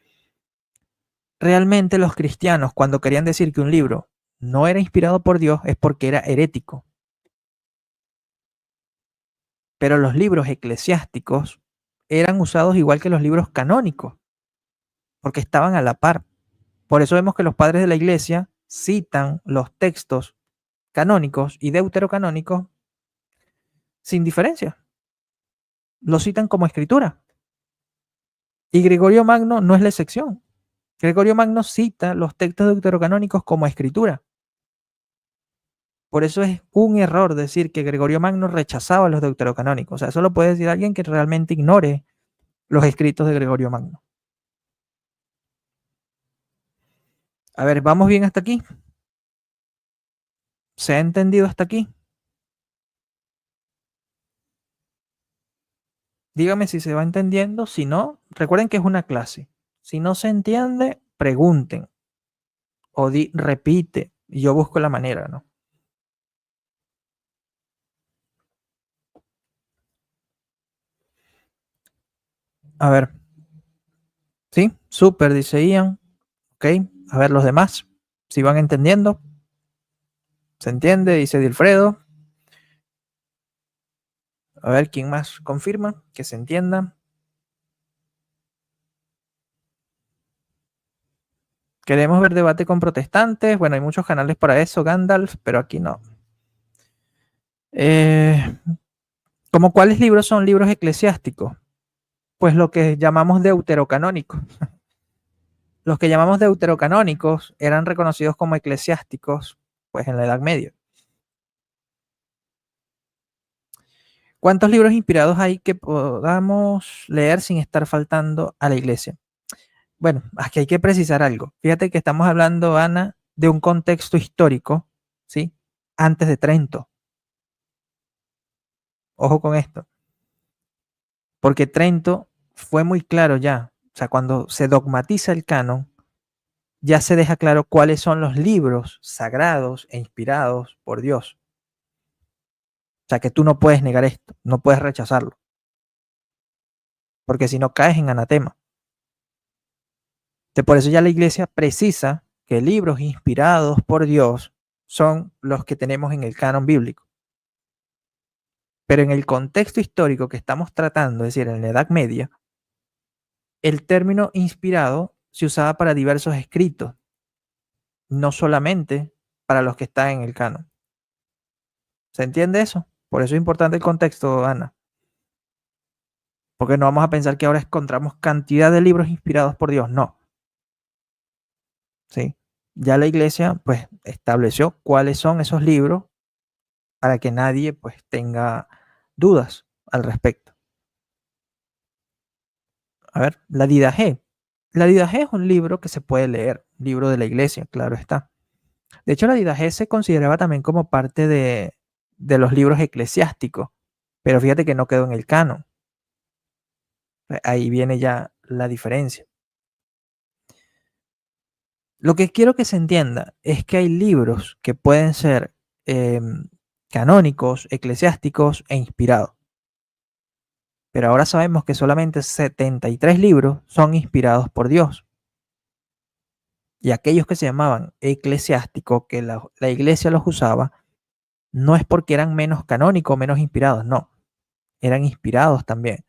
realmente los cristianos cuando querían decir que un libro no era inspirado por Dios es porque era herético. Pero los libros eclesiásticos eran usados igual que los libros canónicos, porque estaban a la par. Por eso vemos que los padres de la iglesia citan los textos canónicos y deuterocanónicos sin diferencia. Los citan como escritura. Y Gregorio Magno no es la excepción. Gregorio Magno cita los textos deuterocanónicos como escritura. Por eso es un error decir que Gregorio Magno rechazaba los deuterocanónicos. O sea, eso lo puede decir alguien que realmente ignore los escritos de Gregorio Magno. A ver, ¿vamos bien hasta aquí? ¿Se ha entendido hasta aquí? Dígame si se va entendiendo. Si no, recuerden que es una clase. Si no se entiende, pregunten. O repite. Y yo busco la manera, ¿no? A ver. Sí, súper, dice Ian. Ok, a ver los demás. Si van entendiendo. ¿Se entiende? Dice Dilfredo. A ver quién más confirma que se entienda. Queremos ver debate con protestantes. Bueno, hay muchos canales para eso, Gandalf, pero aquí no. ¿Cómo cuáles libros son libros eclesiásticos? Pues lo que llamamos deuterocanónicos. Los que llamamos deuterocanónicos eran reconocidos como eclesiásticos, pues en la Edad Media. ¿Cuántos libros inspirados hay que podamos leer sin estar faltando a la iglesia? Bueno, aquí hay que precisar algo. Fíjate que estamos hablando, Ana, de un contexto histórico, ¿sí? Antes de Trento. Ojo con esto. Porque Trento fue muy claro ya. O sea, cuando se dogmatiza el canon, ya se deja claro cuáles son los libros sagrados e inspirados por Dios. O sea, que tú no puedes negar esto, no puedes rechazarlo. Porque si no caes en anatema. Por eso ya la iglesia precisa que libros inspirados por Dios son los que tenemos en el canon bíblico. Pero en el contexto histórico que estamos tratando, es decir, en la Edad Media, el término inspirado se usaba para diversos escritos, no solamente para los que están en el canon. ¿Se entiende eso? Por eso es importante el contexto, Ana. Porque no vamos a pensar que ahora encontramos cantidad de libros inspirados por Dios. No. ¿Sí? Ya la iglesia pues estableció cuáles son esos libros para que nadie pues tenga dudas al respecto. A ver, la Didache. La Didache es un libro que se puede leer, libro de la iglesia, claro está. De hecho, la Didache se consideraba también como parte de los libros eclesiásticos, pero fíjate que no quedó en el canon. Ahí viene ya la diferencia. Lo que quiero que se entienda es que hay libros que pueden ser canónicos, eclesiásticos e inspirados. Pero ahora sabemos que solamente 73 libros son inspirados por Dios. Y aquellos que se llamaban eclesiásticos, que la iglesia los usaba, no es porque eran menos canónicos o menos inspirados, no. Eran inspirados también.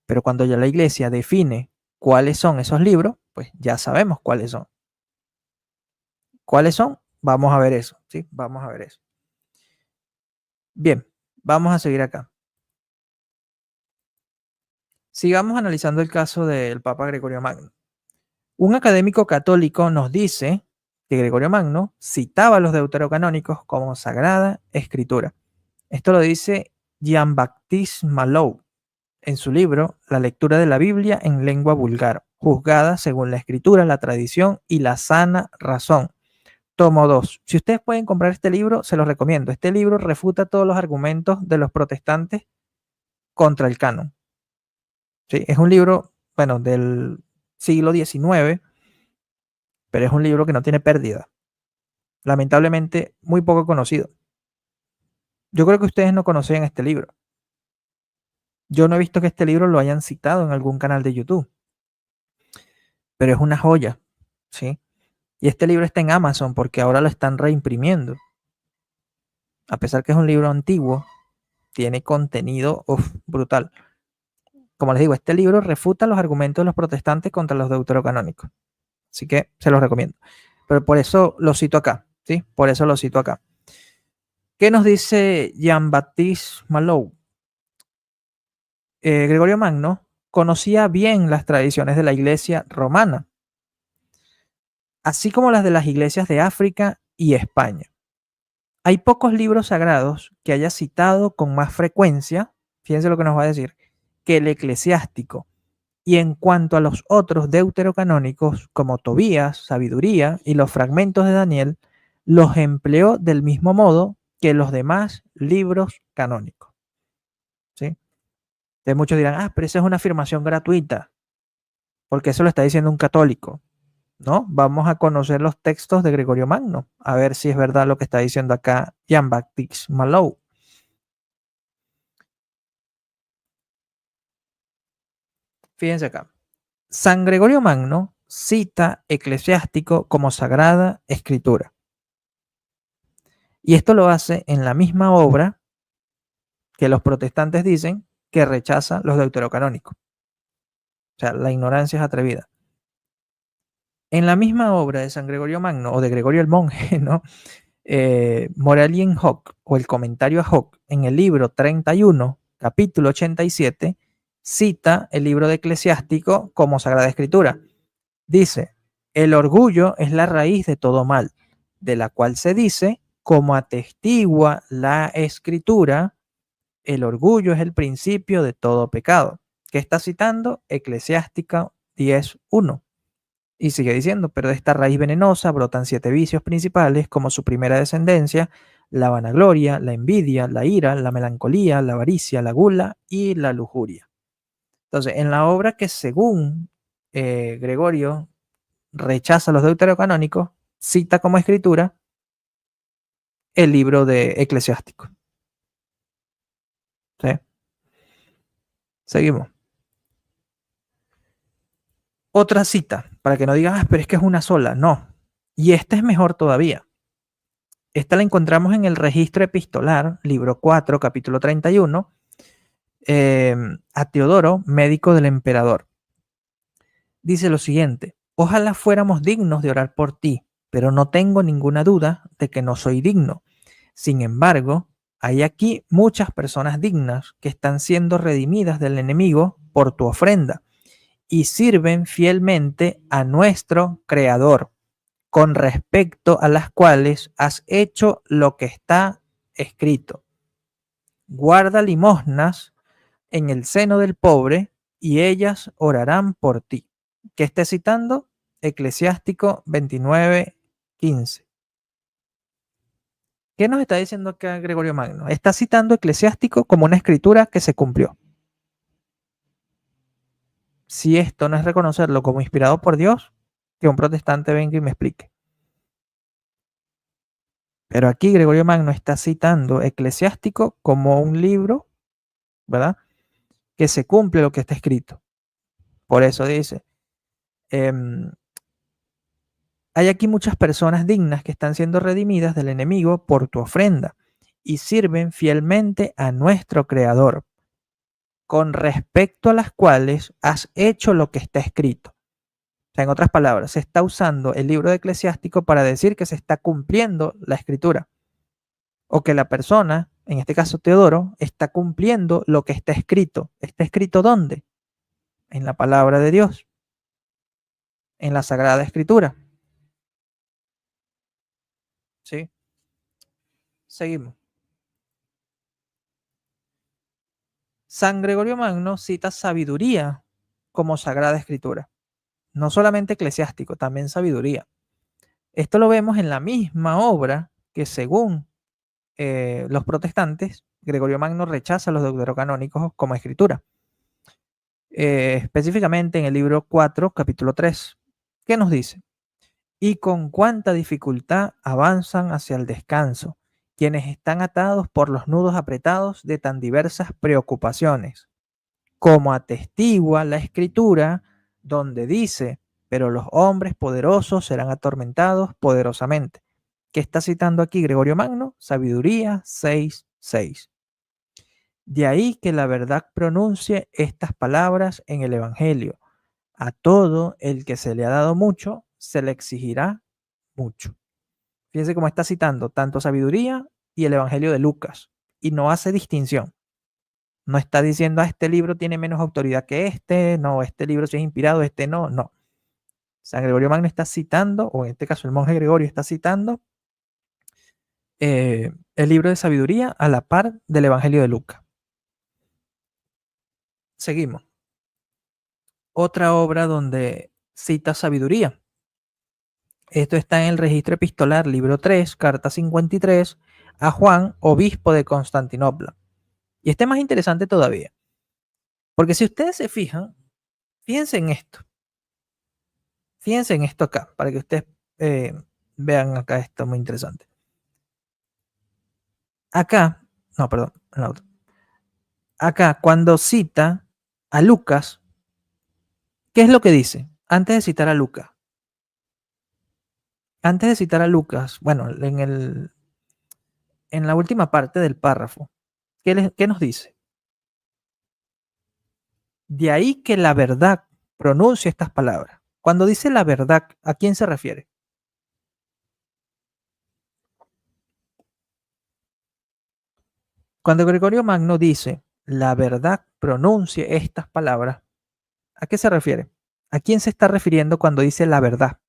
Pero cuando ya la iglesia define cuáles son esos libros, pues ya sabemos cuáles son. ¿Cuáles son? Vamos a ver eso, ¿sí? Vamos a ver eso. Bien, vamos a seguir acá. Sigamos analizando el caso del Papa Gregorio Magno. Un académico católico nos dice que Gregorio Magno citaba a los deuterocanónicos como sagrada escritura. Esto lo dice Jean-Baptiste Malou en su libro La lectura de la Biblia en lengua vulgar, juzgada según la escritura, la tradición y la sana razón. Tomo 2. Si ustedes pueden comprar este libro, se los recomiendo. Este libro refuta todos los argumentos de los protestantes contra el canon. ¿Sí? Es un libro, bueno, del siglo XIX, pero es un libro que no tiene pérdida. Lamentablemente, muy poco conocido. Yo creo que ustedes no conocían este libro. Yo no he visto que este libro lo hayan citado en algún canal de YouTube. Pero es una joya, ¿sí? Y este libro está en Amazon porque ahora lo están reimprimiendo. A pesar que es un libro antiguo, tiene contenido brutal. Como les digo, este libro refuta los argumentos de los protestantes contra los deuterocanónicos. Así que se los recomiendo. Pero por eso lo cito acá, ¿sí? Por eso lo cito acá. ¿Qué nos dice Jean-Baptiste Malou? Gregorio Magno conocía bien las tradiciones de la iglesia romana, así como las de las iglesias de África y España. Hay pocos libros sagrados que haya citado con más frecuencia, fíjense lo que nos va a decir, que el eclesiástico. Y en cuanto a los otros deuterocanónicos, como Tobías, Sabiduría y los fragmentos de Daniel, los empleó del mismo modo que los demás libros canónicos. ¿Sí? Entonces muchos dirán, pero esa es una afirmación gratuita, porque eso lo está diciendo un católico. ¿no? Vamos a conocer los textos de Gregorio Magno, a ver si es verdad lo que está diciendo acá Jean-Baptiste Malou. Fíjense acá. San Gregorio Magno cita Eclesiástico como Sagrada Escritura. Y esto lo hace en la misma obra que los protestantes dicen que rechaza los deuterocanónicos. O sea, la ignorancia es atrevida. En la misma obra de San Gregorio Magno o de Gregorio el Monje, ¿no? Moralien Hoc o el comentario a Hoc en el libro 31, capítulo 87, cita el libro de Eclesiástico como Sagrada Escritura. Dice, el orgullo es la raíz de todo mal, de la cual se dice, como atestigua la Escritura, el orgullo es el principio de todo pecado. ¿Qué está citando? Eclesiástica 10:1. Y sigue diciendo, pero de esta raíz venenosa brotan 7 vicios principales como su primera descendencia, la vanagloria, la envidia, la ira, la melancolía, la avaricia, la gula y la lujuria. Entonces, en la obra que según Gregorio rechaza los deuterocanónicos, cita como escritura el libro de Eclesiástico. ¿Sí? Seguimos. Otra cita, para que no digas, pero es que es una sola. No. Y esta es mejor todavía. Esta la encontramos en el registro epistolar, libro 4, capítulo 31, a Teodoro, médico del emperador. Dice lo siguiente, ojalá fuéramos dignos de orar por ti, pero no tengo ninguna duda de que no soy digno. Sin embargo, hay aquí muchas personas dignas que están siendo redimidas del enemigo por tu ofrenda y sirven fielmente a nuestro Creador, con respecto a las cuales has hecho lo que está escrito. Guarda limosnas en el seno del pobre y ellas orarán por ti. ¿Qué está citando? Eclesiástico 29:15. ¿Qué nos está diciendo acá Gregorio Magno? Está citando Eclesiástico como una escritura que se cumplió. Si esto no es reconocerlo como inspirado por Dios, que un protestante venga y me explique. Pero aquí Gregorio Magno está citando Eclesiástico como un libro, ¿verdad? Que se cumple lo que está escrito. Por eso dice, hay aquí muchas personas dignas que están siendo redimidas del enemigo por tu ofrenda y sirven fielmente a nuestro Creador, con respecto a las cuales has hecho lo que está escrito. O sea, en otras palabras, se está usando el libro de Eclesiástico para decir que se está cumpliendo la escritura. O que la persona, en este caso Teodoro, está cumpliendo lo que está escrito. ¿Está escrito dónde? En la palabra de Dios, en la Sagrada Escritura. ¿Sí? Seguimos. San Gregorio Magno cita sabiduría como Sagrada Escritura. No solamente eclesiástico, también sabiduría. Esto lo vemos en la misma obra que según los protestantes, Gregorio Magno rechaza los deuterocanónicos como escritura. Específicamente en el libro 4, capítulo 3, ¿qué nos dice? Y con cuánta dificultad avanzan hacia el descanso, quienes están atados por los nudos apretados de tan diversas preocupaciones, como atestigua la Escritura, donde dice, pero los hombres poderosos serán atormentados poderosamente. ¿Qué está citando aquí Gregorio Magno? Sabiduría 6:6. De ahí que la verdad pronuncie estas palabras en el Evangelio. A todo el que se le ha dado mucho, se le exigirá mucho. Fíjense cómo está citando tanto sabiduría y el Evangelio de Lucas. Y no hace distinción. No está diciendo, este libro tiene menos autoridad que este, no, este libro sí es inspirado, este no, no. San Gregorio Magno está citando, o en este caso el monje Gregorio está citando el libro de sabiduría a la par del Evangelio de Lucas. Seguimos. Otra obra donde cita sabiduría. Esto está en el registro epistolar, libro 3, carta 53, a Juan, obispo de Constantinopla. Y este es más interesante todavía. Porque si ustedes se fijan, fíjense en esto. fíjense en esto acá, para que ustedes vean acá esto muy interesante. Acá, no, perdón, en la otra. Acá, cuando cita a Lucas, ¿qué es lo que dice? Antes de citar a Lucas. Antes de citar a Lucas, bueno, en la última parte del párrafo, ¿qué nos dice? De ahí que la verdad pronuncia estas palabras. Cuando dice la verdad, ¿a quién se refiere? Cuando Gregorio Magno dice la verdad pronuncie estas palabras, ¿a qué se refiere? ¿A quién se está refiriendo cuando dice la verdad?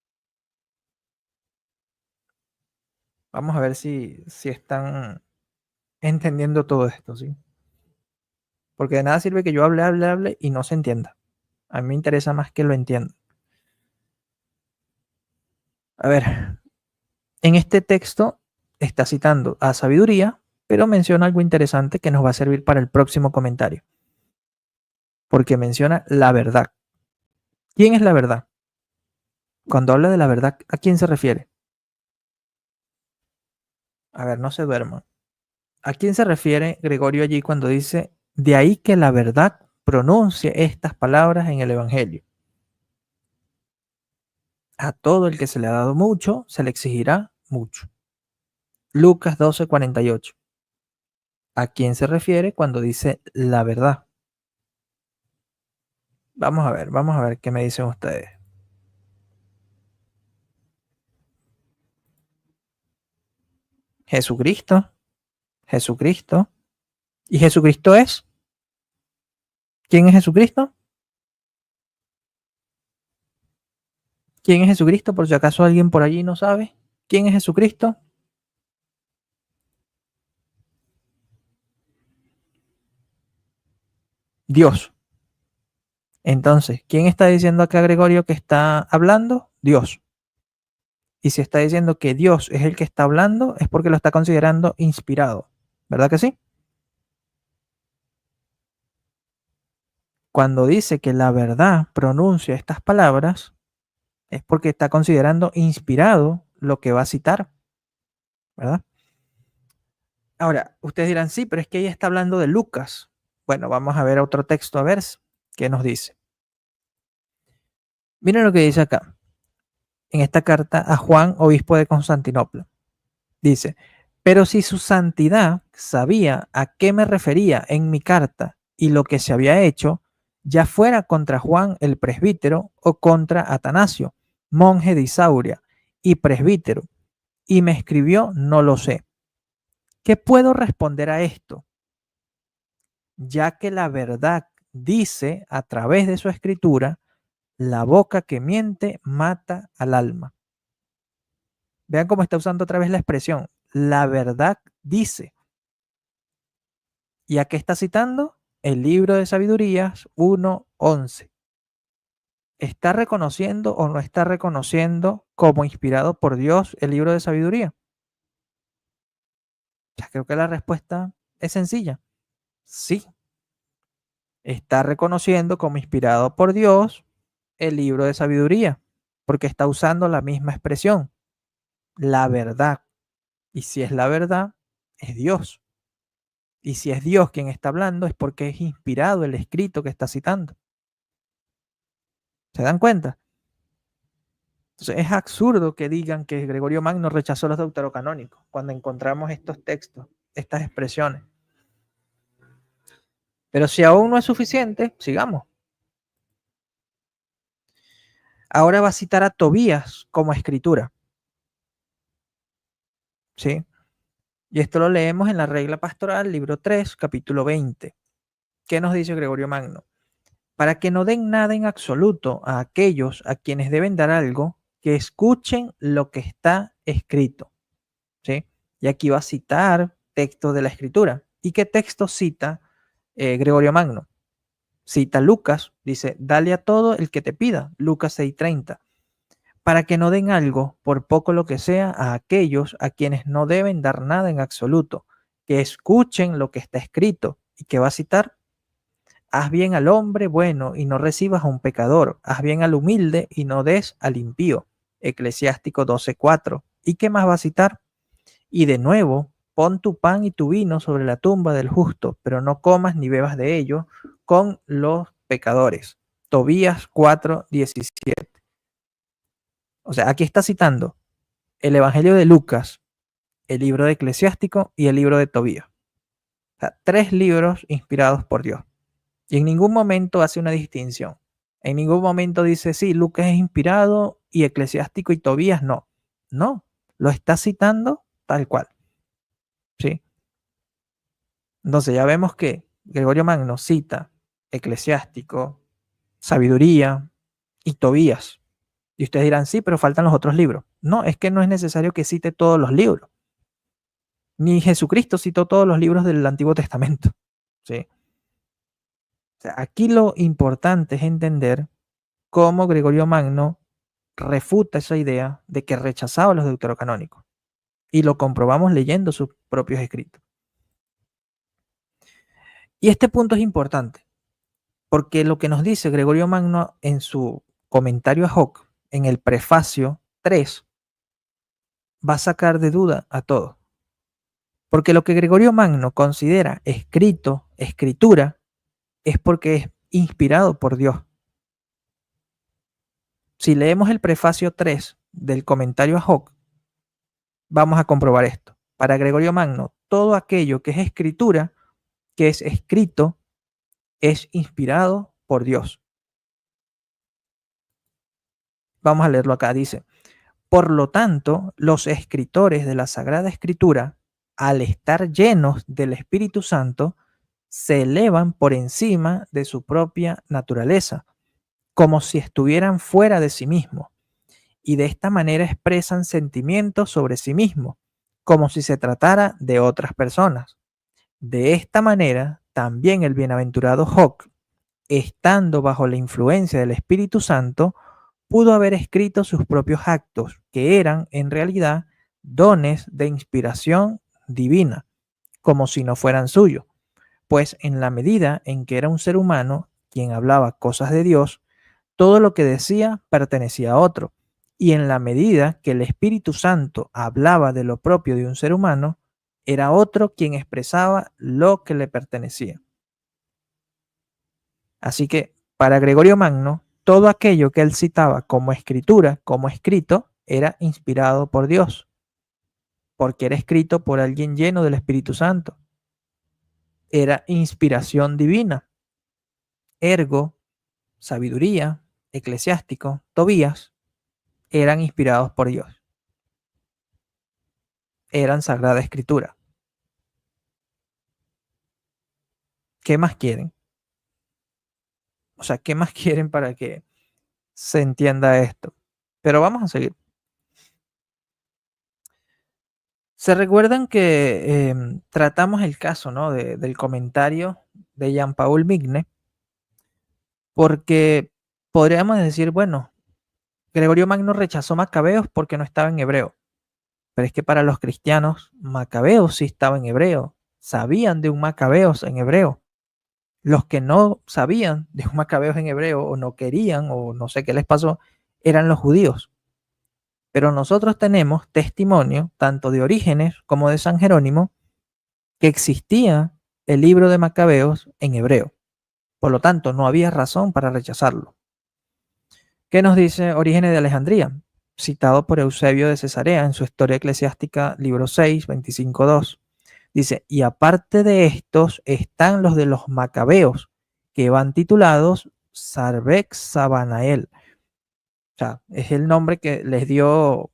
Vamos a ver si están entendiendo todo esto, ¿sí? Porque de nada sirve que yo hable y no se entienda. A mí me interesa más que lo entiendan. A ver, en este texto está citando a sabiduría, pero menciona algo interesante que nos va a servir para el próximo comentario. Porque menciona la verdad. ¿Quién es la verdad? Cuando habla de la verdad, ¿a quién se refiere? A ver, no se duerman. ¿A quién se refiere Gregorio allí cuando dice, de ahí que la verdad pronuncie estas palabras en el Evangelio? A todo el que se le ha dado mucho, se le exigirá mucho. Lucas 12:48. ¿A quién se refiere cuando dice la verdad? Vamos a ver qué me dicen ustedes. Jesucristo, Jesucristo. ¿Y Jesucristo es? ¿Quién es Jesucristo? ¿Quién es Jesucristo? Por si acaso alguien por allí no sabe. ¿Quién es Jesucristo? Dios. Entonces, ¿quién está diciendo acá Gregorio que está hablando? Dios. Y si está diciendo que Dios es el que está hablando, es porque lo está considerando inspirado. ¿Verdad que sí? Cuando dice que la verdad pronuncia estas palabras, es porque está considerando inspirado lo que va a citar. ¿Verdad? Ahora, ustedes dirán, sí, pero es que ella está hablando de Lucas. Bueno, vamos a ver otro texto a ver qué nos dice. Miren lo que dice acá, en esta carta a Juan, obispo de Constantinopla. Dice, pero si su santidad sabía a qué me refería en mi carta y lo que se había hecho, ya fuera contra Juan el presbítero o contra Atanasio, monje de Isauria y presbítero, y me escribió, no lo sé. ¿Qué puedo responder a esto? Ya que la verdad dice a través de su escritura, la boca que miente mata al alma. Vean cómo está usando otra vez la expresión. La verdad dice. ¿Y a qué está citando? El libro de Sabidurías 1:11. ¿Está reconociendo o no está reconociendo como inspirado por Dios el libro de sabiduría? Ya creo que la respuesta es sencilla. Sí. Está reconociendo como inspirado por Dios el libro de sabiduría, porque está usando la misma expresión, la verdad. Y si es la verdad, es Dios. Y si es Dios quien está hablando, es porque es inspirado el escrito que está citando. ¿Se dan cuenta? Entonces es absurdo que digan que Gregorio Magno rechazó los deuterocanónicos cuando encontramos estos textos, estas expresiones. Pero si aún no es suficiente, sigamos. Ahora va a citar a Tobías como escritura. ¿Sí? Y esto lo leemos en la Regla Pastoral, libro 3, capítulo 20. ¿Qué nos dice Gregorio Magno? Para que no den nada en absoluto a aquellos a quienes deben dar algo, que escuchen lo que está escrito. ¿Sí? Y aquí va a citar textos de la Escritura. ¿Y qué texto cita Gregorio Magno? Cita Lucas, dice, dale a todo el que te pida, Lucas 6:30. Para que no den algo, por poco lo que sea, a aquellos a quienes no deben dar nada en absoluto, que escuchen lo que está escrito. ¿Y qué va a citar? Haz bien al hombre bueno y no recibas a un pecador. Haz bien al humilde y no des al impío. Eclesiástico 12:4. ¿Y qué más va a citar? Y de nuevo, pon tu pan y tu vino sobre la tumba del justo, pero no comas ni bebas de ello con los pecadores. Tobías 4:17. O sea, aquí está citando el Evangelio de Lucas, el libro de Eclesiástico y el libro de Tobías. O sea, 3 libros inspirados por Dios. Y en ningún momento hace una distinción. En ningún momento dice, sí, Lucas es inspirado y Eclesiástico y Tobías no. No, lo está citando tal cual. ¿Sí? Entonces ya vemos que Gregorio Magno cita Eclesiástico, Sabiduría y Tobías. Y ustedes dirán, sí, pero faltan los otros libros. No, es que no es necesario que cite todos los libros. Ni Jesucristo citó todos los libros del Antiguo Testamento. ¿Sí? O sea, aquí lo importante es entender cómo Gregorio Magno refuta esa idea de que rechazaba los deuterocanónicos. Y lo comprobamos leyendo sus propios escritos. Y este punto es importante, porque lo que nos dice Gregorio Magno en su comentario a Job, en el prefacio 3, va a sacar de duda a todos. Porque lo que Gregorio Magno considera escrito, escritura, es porque es inspirado por Dios. Si leemos el prefacio 3 del comentario a Job, vamos a comprobar esto. Para Gregorio Magno, todo aquello que es escritura, que es escrito, es inspirado por Dios. Vamos a leerlo acá, dice: por lo tanto, los escritores de la Sagrada Escritura, al estar llenos del Espíritu Santo, se elevan por encima de su propia naturaleza, como si estuvieran fuera de sí mismos, y de esta manera expresan sentimientos sobre sí mismos, como si se tratara de otras personas. De esta manera, también el bienaventurado Job, estando bajo la influencia del Espíritu Santo, pudo haber escrito sus propios actos, que eran en realidad dones de inspiración divina, como si no fueran suyos, pues en la medida en que era un ser humano quien hablaba cosas de Dios, todo lo que decía pertenecía a otro, y en la medida que el Espíritu Santo hablaba de lo propio de un ser humano, era otro quien expresaba lo que le pertenecía. Así que para Gregorio Magno, todo aquello que él citaba como escritura, como escrito, era inspirado por Dios, porque era escrito por alguien lleno del Espíritu Santo. Era inspiración divina. Ergo, Sabiduría, Eclesiástico, Tobías, eran inspirados por Dios. Eran Sagrada Escritura. ¿Qué más quieren? O sea, ¿qué más quieren para que se entienda esto? Pero vamos a seguir. Se recuerdan que tratamos el caso, ¿no? del comentario de Jean-Paul Migne, porque podríamos decir, bueno, Gregorio Magno rechazó Macabeos porque no estaba en hebreo. Pero es que para los cristianos, Macabeos sí estaba en hebreo. Sabían de un Macabeos en hebreo. Los que no sabían de un Macabeos en hebreo o no querían o no sé qué les pasó, eran los judíos. Pero nosotros tenemos testimonio tanto de Orígenes como de San Jerónimo que existía el libro de Macabeos en hebreo. Por lo tanto, no había razón para rechazarlo. ¿Qué nos dice Orígenes de Alejandría? Citado por Eusebio de Cesarea en su Historia Eclesiástica, libro 6, 25.2. Dice, y aparte de estos están los de los Macabeos, que van titulados Sarbex Sabanael. O sea, es el nombre que les dio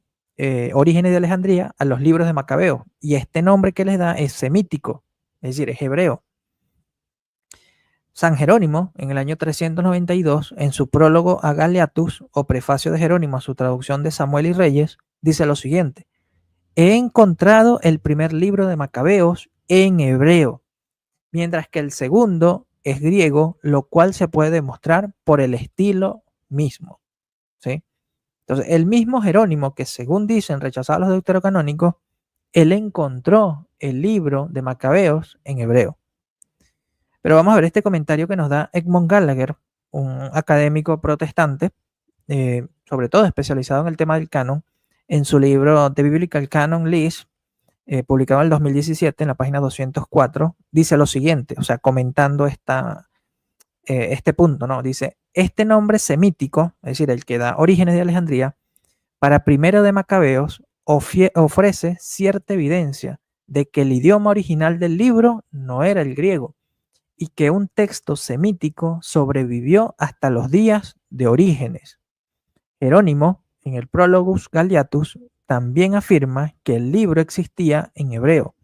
Orígenes de Alejandría a los libros de Macabeos. Y este nombre que les da es semítico, es decir, es hebreo. San Jerónimo, en el año 392, en su prólogo a Galeatus, o prefacio de Jerónimo a su traducción de Samuel y Reyes, dice lo siguiente: he encontrado el primer libro de Macabeos en hebreo, mientras que el segundo es griego, lo cual se puede demostrar por el estilo mismo. ¿Sí? Entonces, el mismo Jerónimo, que según dicen rechazaba los deuterocanónicos, él encontró el libro de Macabeos en hebreo. Pero vamos a ver este comentario que nos da Edmund Gallagher, un académico protestante, sobre todo especializado en el tema del canon, en su libro The Biblical Canon List, publicado en el 2017, en la página 204, dice lo siguiente, o sea, comentando este punto, ¿no? Dice, este nombre semítico, es decir, el que da Orígenes de Alejandría, para Primero de Macabeos, ofrece cierta evidencia de que el idioma original del libro no era el griego y que un texto semítico sobrevivió hasta los días de Orígenes. Jerónimo, en el Prologus Galiatus, también afirma que el libro existía en hebreo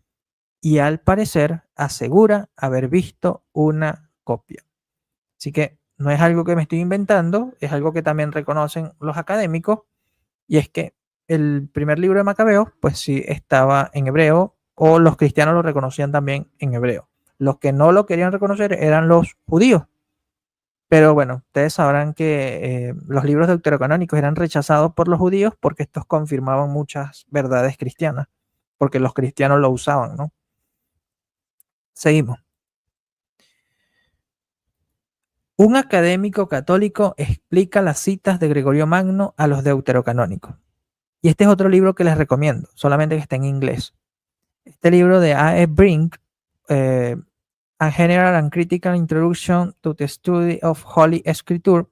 y al parecer asegura haber visto una copia. Así que no es algo que me estoy inventando, es algo que también reconocen los académicos, y es que el primer libro de Macabeos, pues sí estaba en hebreo, o los cristianos lo reconocían también en hebreo. Los que no lo querían reconocer eran los judíos. Pero bueno, ustedes sabrán que los libros deuterocanónicos eran rechazados por los judíos porque estos confirmaban muchas verdades cristianas, porque los cristianos lo usaban, ¿no? Seguimos. Un académico católico explica las citas de Gregorio Magno a los deuterocanónicos. Y este es otro libro que les recomiendo, solamente que está en inglés. Este libro de A. E. Brink, A General and Critical Introduction to the Study of Holy Scripture,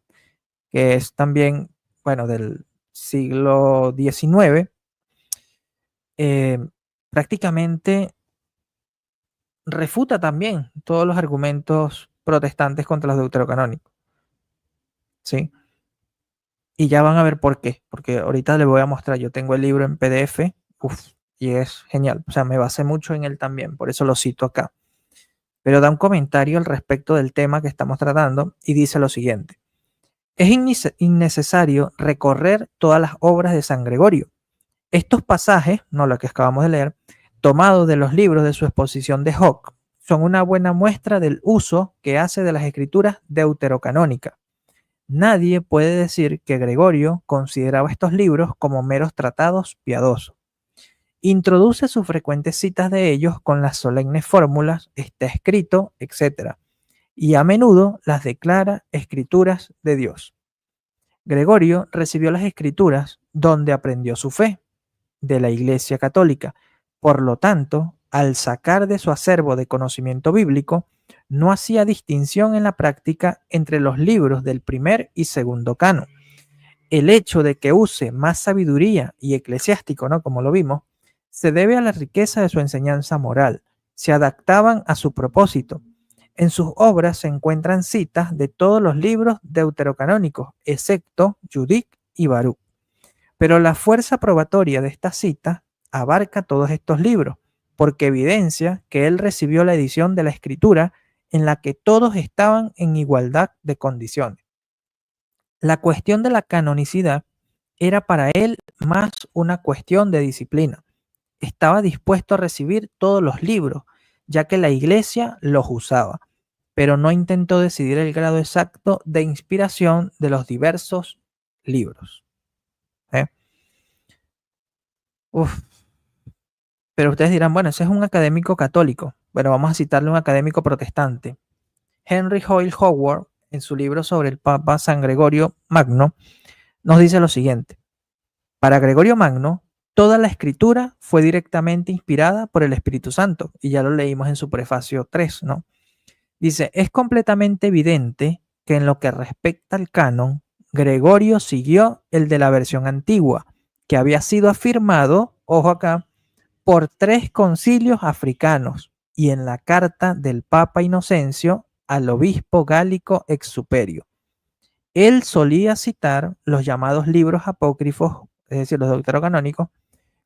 que es también, bueno, del siglo XIX, prácticamente refuta también todos los argumentos protestantes contra los deuterocanónicos. ¿Sí? Y ya van a ver por qué, porque ahorita les voy a mostrar, yo tengo el libro en PDF, y es genial, o sea, me basé mucho en él también, por eso lo cito acá. Pero da un comentario al respecto del tema que estamos tratando y dice lo siguiente. Es innecesario recorrer todas las obras de San Gregorio. Estos pasajes, no lo que acabamos de leer, tomados de los libros de su exposición de Hock, son una buena muestra del uso que hace de las escrituras deuterocanónicas. Nadie puede decir que Gregorio consideraba estos libros como meros tratados piadosos. Introduce sus frecuentes citas de ellos con las solemnes fórmulas, está escrito, etc. Y a menudo las declara escrituras de Dios. Gregorio recibió las escrituras donde aprendió su fe, de la Iglesia Católica. Por lo tanto, al sacar de su acervo de conocimiento bíblico, no hacía distinción en la práctica entre los libros del primer y segundo canon. El hecho de que use más sabiduría y eclesiástico, ¿no? Como lo vimos, se debe a la riqueza de su enseñanza moral. Se adaptaban a su propósito. En sus obras se encuentran citas de todos los libros deuterocanónicos, excepto Judith y Baruch. Pero la fuerza probatoria de esta cita abarca todos estos libros, porque evidencia que él recibió la edición de la Escritura en la que todos estaban en igualdad de condiciones. La cuestión de la canonicidad era para él más una cuestión de disciplina. Estaba dispuesto a recibir todos los libros, ya que la Iglesia los usaba, pero no intentó decidir el grado exacto de inspiración de los diversos libros. Pero ustedes dirán, bueno, ese es un académico católico. Bueno, vamos a citarle a un académico protestante. Henry Hoyle Howard, en su libro sobre el Papa San Gregorio Magno, nos dice lo siguiente. Para Gregorio Magno, toda la escritura fue directamente inspirada por el Espíritu Santo. Y ya lo leímos en su prefacio 3, ¿no? Dice, es completamente evidente que en lo que respecta al canon, Gregorio siguió el de la versión antigua, que había sido afirmado, ojo acá, por 3 concilios africanos y en la carta del Papa Inocencio al obispo gálico Exuperio. Él solía citar los llamados libros apócrifos, es decir, los deuterocanónicos,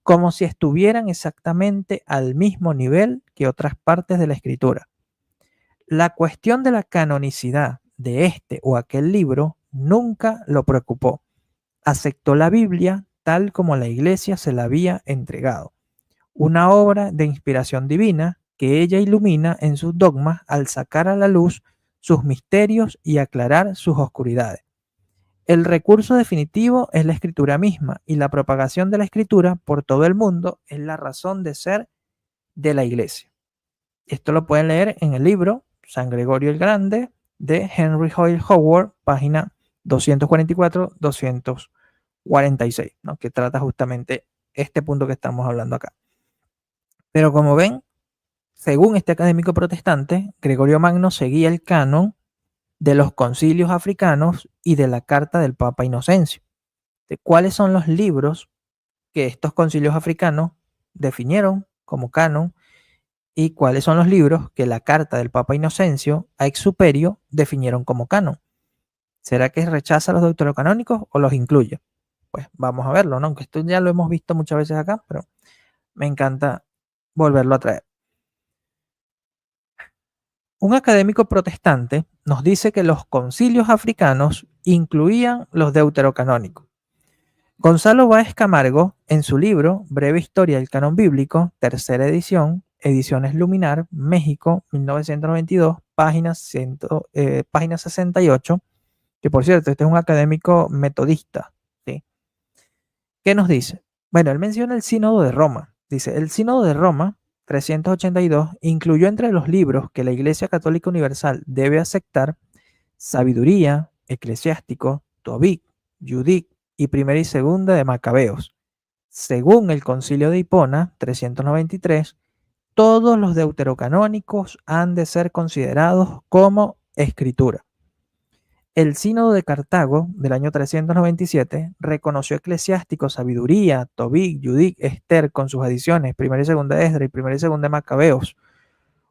como si estuvieran exactamente al mismo nivel que otras partes de la escritura. La cuestión de la canonicidad de este o aquel libro nunca lo preocupó. Aceptó la Biblia tal como la Iglesia se la había entregado. Una obra de inspiración divina que ella ilumina en sus dogmas al sacar a la luz sus misterios y aclarar sus oscuridades. El recurso definitivo es la escritura misma y la propagación de la escritura por todo el mundo es la razón de ser de la Iglesia. Esto lo pueden leer en el libro San Gregorio el Grande, de Henry Hoyle Howard, página 244-246, ¿no? Que trata justamente este punto que estamos hablando acá. Pero como ven, según este académico protestante, Gregorio Magno seguía el canon de los concilios africanos y de la carta del Papa Inocencio. ¿De cuáles son los libros que estos concilios africanos definieron como canon y cuáles son los libros que la carta del Papa Inocencio a Exuperio definieron como canon? ¿Será que rechaza los deuterocanónicos o los incluye? Pues vamos a verlo, ¿no? Aunque esto ya lo hemos visto muchas veces acá, pero me encanta volverlo a traer. Un académico protestante nos dice que los concilios africanos incluían los deuterocanónicos. Gonzalo Báez Camargo, en su libro Breve Historia del Canon Bíblico, tercera edición, Ediciones Luminar, México, 1992, página 68, que por cierto, este es un académico metodista, ¿sí? ¿Qué nos dice? Bueno, él menciona el Sínodo de Roma. Dice, el Sínodo de Roma, 382, incluyó entre los libros que la Iglesia Católica Universal debe aceptar Sabiduría, Eclesiástico, Tobit, Judith y Primera y Segunda de Macabeos. Según el Concilio de Hipona, 393, todos los deuterocanónicos han de ser considerados como escritura. El Sínodo de Cartago del año 397 reconoció Eclesiástico, Sabiduría, Tobit, Judith, Esther con sus ediciones, Primera y Segunda de Esdras y Primera y Segunda de Macabeos.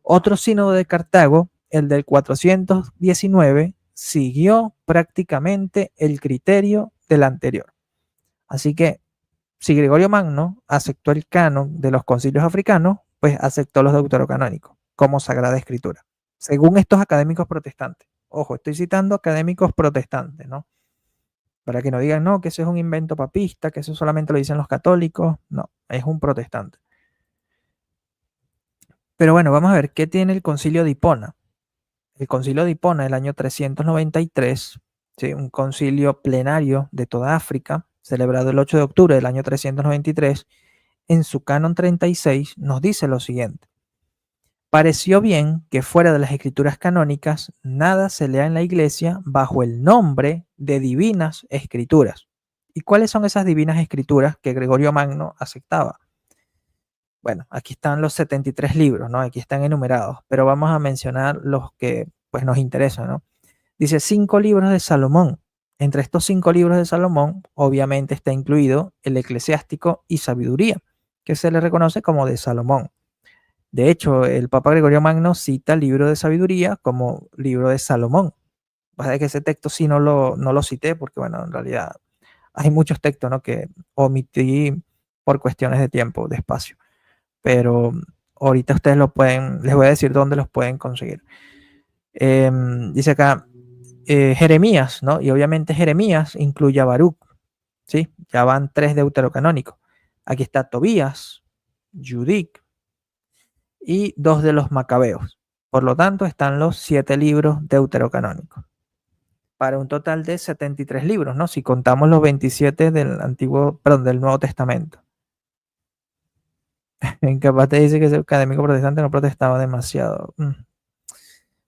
Otro Sínodo de Cartago, el del 419, siguió prácticamente el criterio del anterior. Así que si Gregorio Magno aceptó el canon de los concilios africanos, pues aceptó los deuterocanónicos como Sagrada Escritura, según estos académicos protestantes. Ojo, estoy citando académicos protestantes, ¿no? Para que no digan, no, que eso es un invento papista, que eso solamente lo dicen los católicos. No, es un protestante. Pero bueno, vamos a ver qué tiene el Concilio de Hipona. El Concilio de Hipona del año 393, ¿sí? Un concilio plenario de toda África, celebrado el 8 de octubre del año 393, en su canon 36 nos dice lo siguiente. Pareció bien que fuera de las escrituras canónicas nada se lea en la iglesia bajo el nombre de divinas escrituras. ¿Y cuáles son esas divinas escrituras que Gregorio Magno aceptaba? Bueno, aquí están los 73 libros, ¿no? Aquí están enumerados, pero vamos a mencionar los que pues nos interesan, ¿no? Dice 5 libros de Salomón. Entre estos 5 libros de Salomón, obviamente está incluido el Eclesiástico y Sabiduría, que se le reconoce como de Salomón. De hecho, el Papa Gregorio Magno cita el libro de Sabiduría como libro de Salomón. Pasa que ese texto sí no lo cité porque, bueno, en realidad hay muchos textos, ¿no? Que omití por cuestiones de tiempo, de espacio. Pero ahorita ustedes lo pueden, les voy a decir dónde los pueden conseguir. Dice acá, Jeremías, ¿no? Y obviamente Jeremías incluye a Baruch, ¿sí? Ya van 3 deuterocanónicos. Aquí está Tobías, Judith y 2 de los Macabeos. Por lo tanto, están los 7 libros deuterocanónicos. Para un total de 73 libros, ¿no? Si contamos los 27 del del Nuevo Testamento. Capaz te dice que ese académico protestante no protestaba demasiado.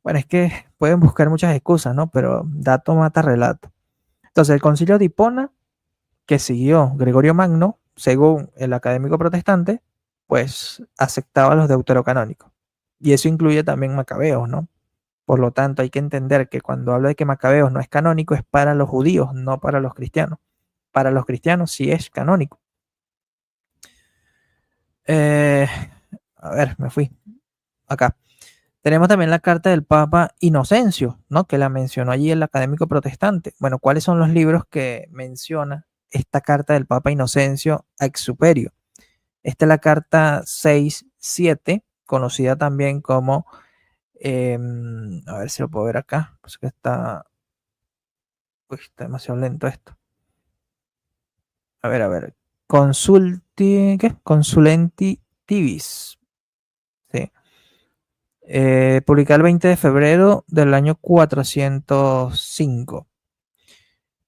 Bueno, es que pueden buscar muchas excusas, ¿no? Pero dato mata relato. Entonces, el Concilio de Hipona, que siguió Gregorio Magno, según el académico protestante, pues aceptaba los deuterocanónicos. Y eso incluye también Macabeos, ¿no? Por lo tanto, hay que entender que cuando habla de que Macabeos no es canónico, es para los judíos, no para los cristianos. Para los cristianos sí es canónico. A ver, me fui. Acá. Tenemos también la carta del Papa Inocencio, ¿no? Que la mencionó allí el académico protestante. Bueno, ¿cuáles son los libros que menciona esta carta del Papa Inocencio a Exuperio? Esta es la carta 6-7, conocida también como, a ver si lo puedo ver acá, pues que está demasiado lento esto. A ver, Consulenti Tivis, sí. Publicada el 20 de febrero del año 405.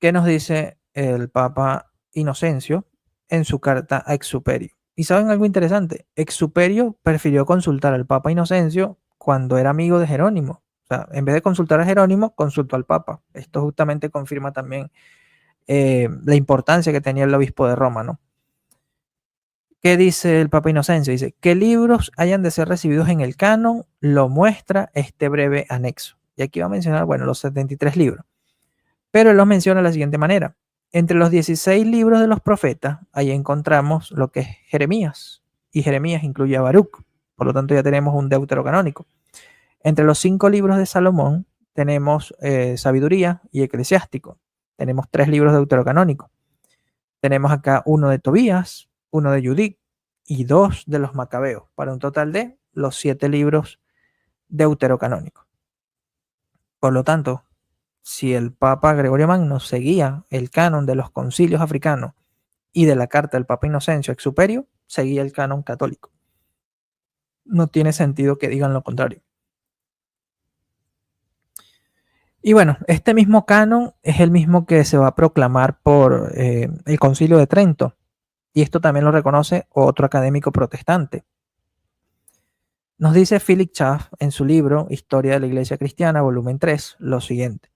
¿Qué nos dice el Papa Inocencio en su carta a Exuperio? ¿Y saben algo interesante? Exuperio prefirió consultar al Papa Inocencio cuando era amigo de Jerónimo, O sea, en vez de consultar a Jerónimo, consultó al Papa. Esto justamente confirma también la importancia que tenía el obispo de Roma, ¿no? ¿Qué dice el Papa Inocencio? Dice, ¿qué libros hayan de ser recibidos en el canon? Lo muestra este breve anexo. Y aquí va a mencionar, bueno, los 73 libros. Pero él los menciona de la siguiente manera. Entre los 16 libros de los profetas, ahí encontramos lo que es Jeremías. Y Jeremías incluye a Baruch. Por lo tanto, ya tenemos un deuterocanónico. Entre los 5 libros de Salomón, tenemos Sabiduría y Eclesiástico. Tenemos 3 libros deuterocanónicos. Tenemos acá uno de Tobías, uno de Judith y 2 de los Macabeos, para un total de los 7 libros deuterocanónicos. Por lo tanto, si el Papa Gregorio Magno seguía el canon de los concilios africanos y de la carta del Papa Inocencio ex Superio, seguía el canon católico. No tiene sentido que digan lo contrario. Y bueno, este mismo canon es el mismo que se va a proclamar por el Concilio de Trento. Y esto también lo reconoce otro académico protestante. Nos dice Philip Schaff en su libro Historia de la Iglesia Cristiana, volumen 3, lo siguiente.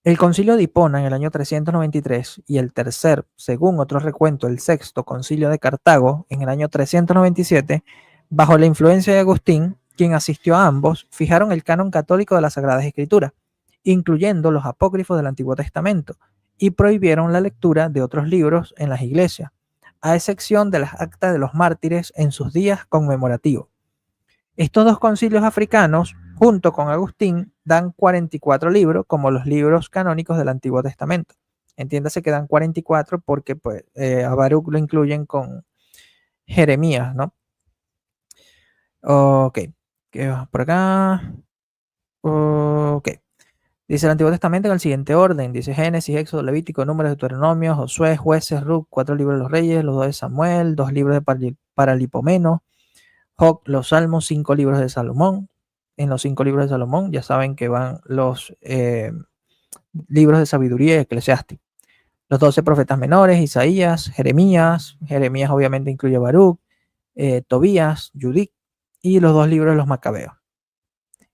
El concilio de Hipona en el año 393 y el tercer, según otro recuento, el sexto concilio de Cartago en el año 397, bajo la influencia de Agustín, quien asistió a ambos, fijaron el canon católico de las Sagradas Escrituras, incluyendo los apócrifos del Antiguo Testamento, y prohibieron la lectura de otros libros en las iglesias, a excepción de las actas de los mártires en sus días conmemorativos. Estos dos concilios africanos, junto con Agustín, dan 44 libros como los libros canónicos del Antiguo Testamento. Entiéndase que dan 44 porque pues, a Baruch lo incluyen con Jeremías, ¿no? Ok, ¿qué va por acá? Ok. Dice el Antiguo Testamento en el siguiente orden. Dice Génesis, Éxodo, Levítico, Números, Deuteronomio, Josué, Jueces, Ruth, 4 libros de los Reyes, los 2 de Samuel, 2 libros de Paralipomeno, Job, los Salmos, 5 libros de Salomón. En los 5 libros de Salomón ya saben que van los libros de sabiduría y eclesiástico. Los 12 profetas menores, Isaías, Jeremías obviamente incluye a Baruch, Tobías, Judith y los 2 libros de los Macabeos.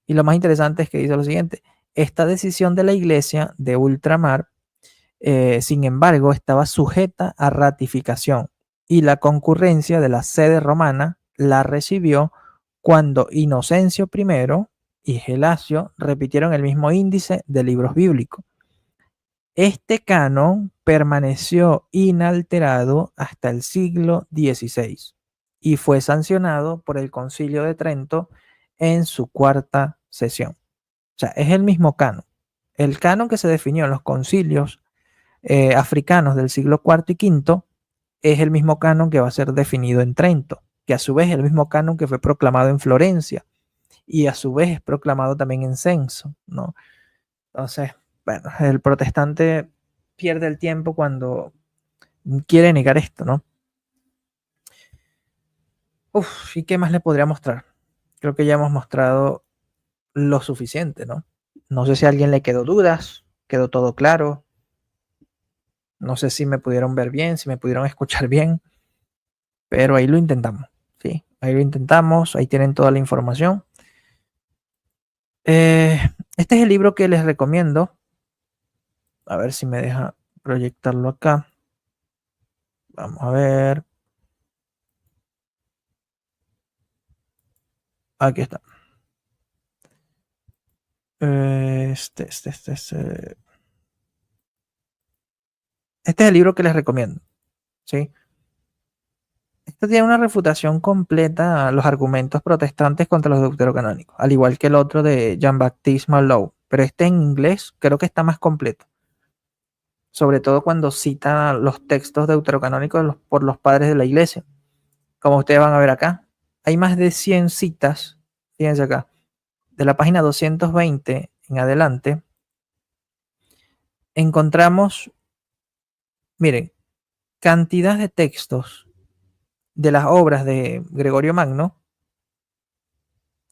Y lo más interesante es que dice lo siguiente, esta decisión de la iglesia de ultramar, sin embargo, estaba sujeta a ratificación y la concurrencia de la sede romana la recibió cuando Inocencio I y Gelasio repitieron el mismo índice de libros bíblicos. Este canon permaneció inalterado hasta el siglo XVI y fue sancionado por el Concilio de Trento en su 4ª sesión. O sea, es el mismo canon. El canon que se definió en los concilios africanos del siglo IV y V es el mismo canon que va a ser definido en Trento, que a su vez es el mismo canon que fue proclamado en Florencia y a su vez es proclamado también en Censo, ¿no? Entonces, bueno, el protestante pierde el tiempo cuando quiere negar esto, ¿no? Uf, ¿y qué más le podría mostrar? Creo que ya hemos mostrado lo suficiente, ¿no? No sé si a alguien le quedó dudas, quedó todo claro. No sé si me pudieron ver bien, si me pudieron escuchar bien, pero ahí lo intentamos, ¿sí? Ahí lo intentamos, ahí tienen toda la información. Este es el libro que les recomiendo. A ver si me deja proyectarlo acá. Vamos a ver. Aquí está. Este es el libro que les recomiendo, ¿sí? Este tiene una refutación completa a los argumentos protestantes contra los deuterocanónicos, al igual que el otro de Jean-Baptiste Marlowe, pero este en inglés creo que está más completo, sobre todo cuando cita los textos deuterocanónicos por los padres de la iglesia, como ustedes van a ver acá. Hay más de 100 citas, fíjense acá, de la página 220 en adelante, encontramos, miren, cantidad de textos de las obras de Gregorio Magno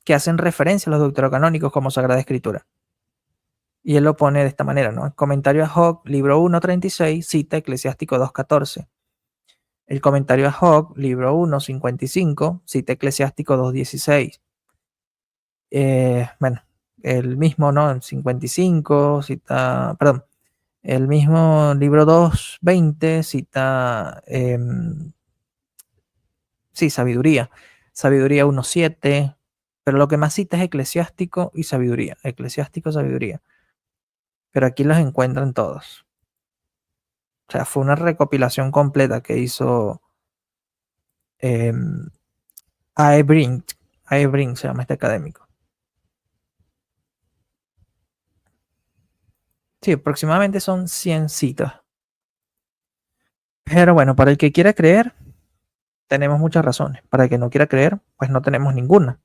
que hacen referencia a los deuterocanónicos como Sagrada Escritura. Y él lo pone de esta manera, ¿no? El comentario a Job, libro 1.36, cita Eclesiástico 2.14. El comentario a Job, libro 1.55, cita Eclesiástico 2.16. Bueno, el mismo, ¿no? El 55 cita, perdón, el mismo libro 2:20 cita, sí, sabiduría. Sabiduría 1:7, pero lo que más cita es eclesiástico y sabiduría. Eclesiástico, sabiduría. Pero aquí los encuentran todos. O sea, fue una recopilación completa que hizo A.E. Brink. A.E. Brink se llama este académico. Sí, aproximadamente son 100 citas. Pero bueno, para el que quiera creer, tenemos muchas razones. Para el que no quiera creer, pues no tenemos ninguna.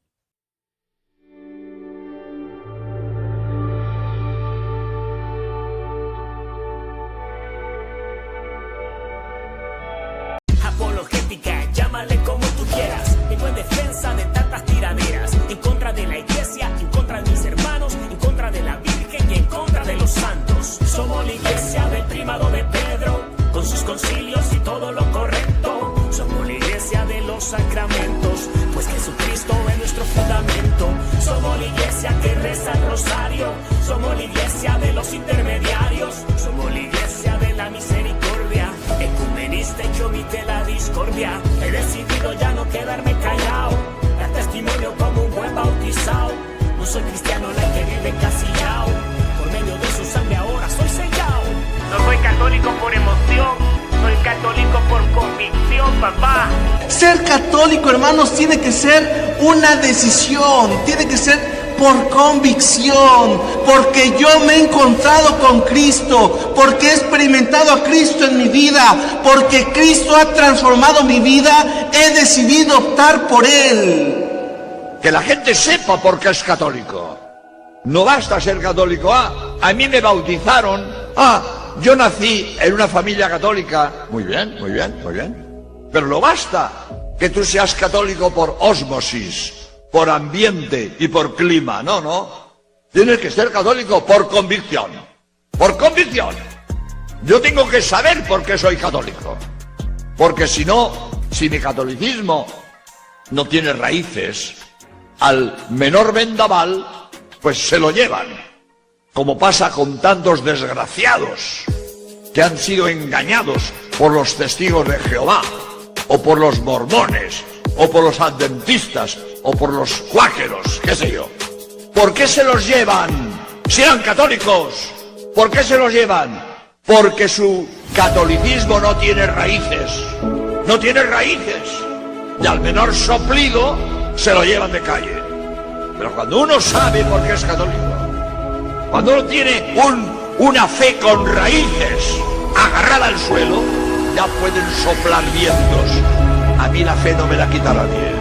Apologética, llámale como tú quieras. Vengo en defensa de tantas tiraderas. En contra de la iglesia, en contra de mis hermanos, en contra de la Virgen y en contra de los santos. Somos la iglesia del primado de Pedro, con sus concilios y todo lo correcto. Somos la iglesia de los sacramentos, pues Jesucristo es nuestro fundamento. Somos la iglesia que reza el rosario. Somos la iglesia de los intermediarios. Somos la iglesia de la misericordia. Ecumenista y yo omite la discordia. He decidido ya no quedarme callado, dar testimonio como un buen bautizado. No soy cristiano la que vive encasillado, por medio de su sangre ahora soy sellado. No soy católico por emoción, soy católico por convicción, papá. Ser católico, hermanos, tiene que ser una decisión, tiene que ser por convicción, porque yo me he encontrado con Cristo, porque he experimentado a Cristo en mi vida, porque Cristo ha transformado mi vida, he decidido optar por Él. Que la gente sepa por qué es católico. No basta ser católico. A mí me bautizaron. Yo nací en una familia católica. Muy bien, muy bien, muy bien. Pero no basta que tú seas católico por ósmosis, por ambiente y por clima. No, no. Tienes que ser católico por convicción. Por convicción. Yo tengo que saber por qué soy católico. Porque si no, si mi catolicismo no tiene raíces, al menor vendaval, pues se lo llevan. Como pasa con tantos desgraciados que han sido engañados por los testigos de Jehová, o por los mormones, o por los adventistas, o por los cuáqueros, qué sé yo. ¿Por qué se los llevan? Si eran católicos, ¿por qué se los llevan? Porque su catolicismo no tiene raíces. No tiene raíces. Y al menor soplido se lo llevan de calle. Pero cuando uno sabe por qué es católico, cuando uno tiene una fe con raíces agarrada al suelo, ya pueden soplar vientos. A mí la fe no me la quita nadie.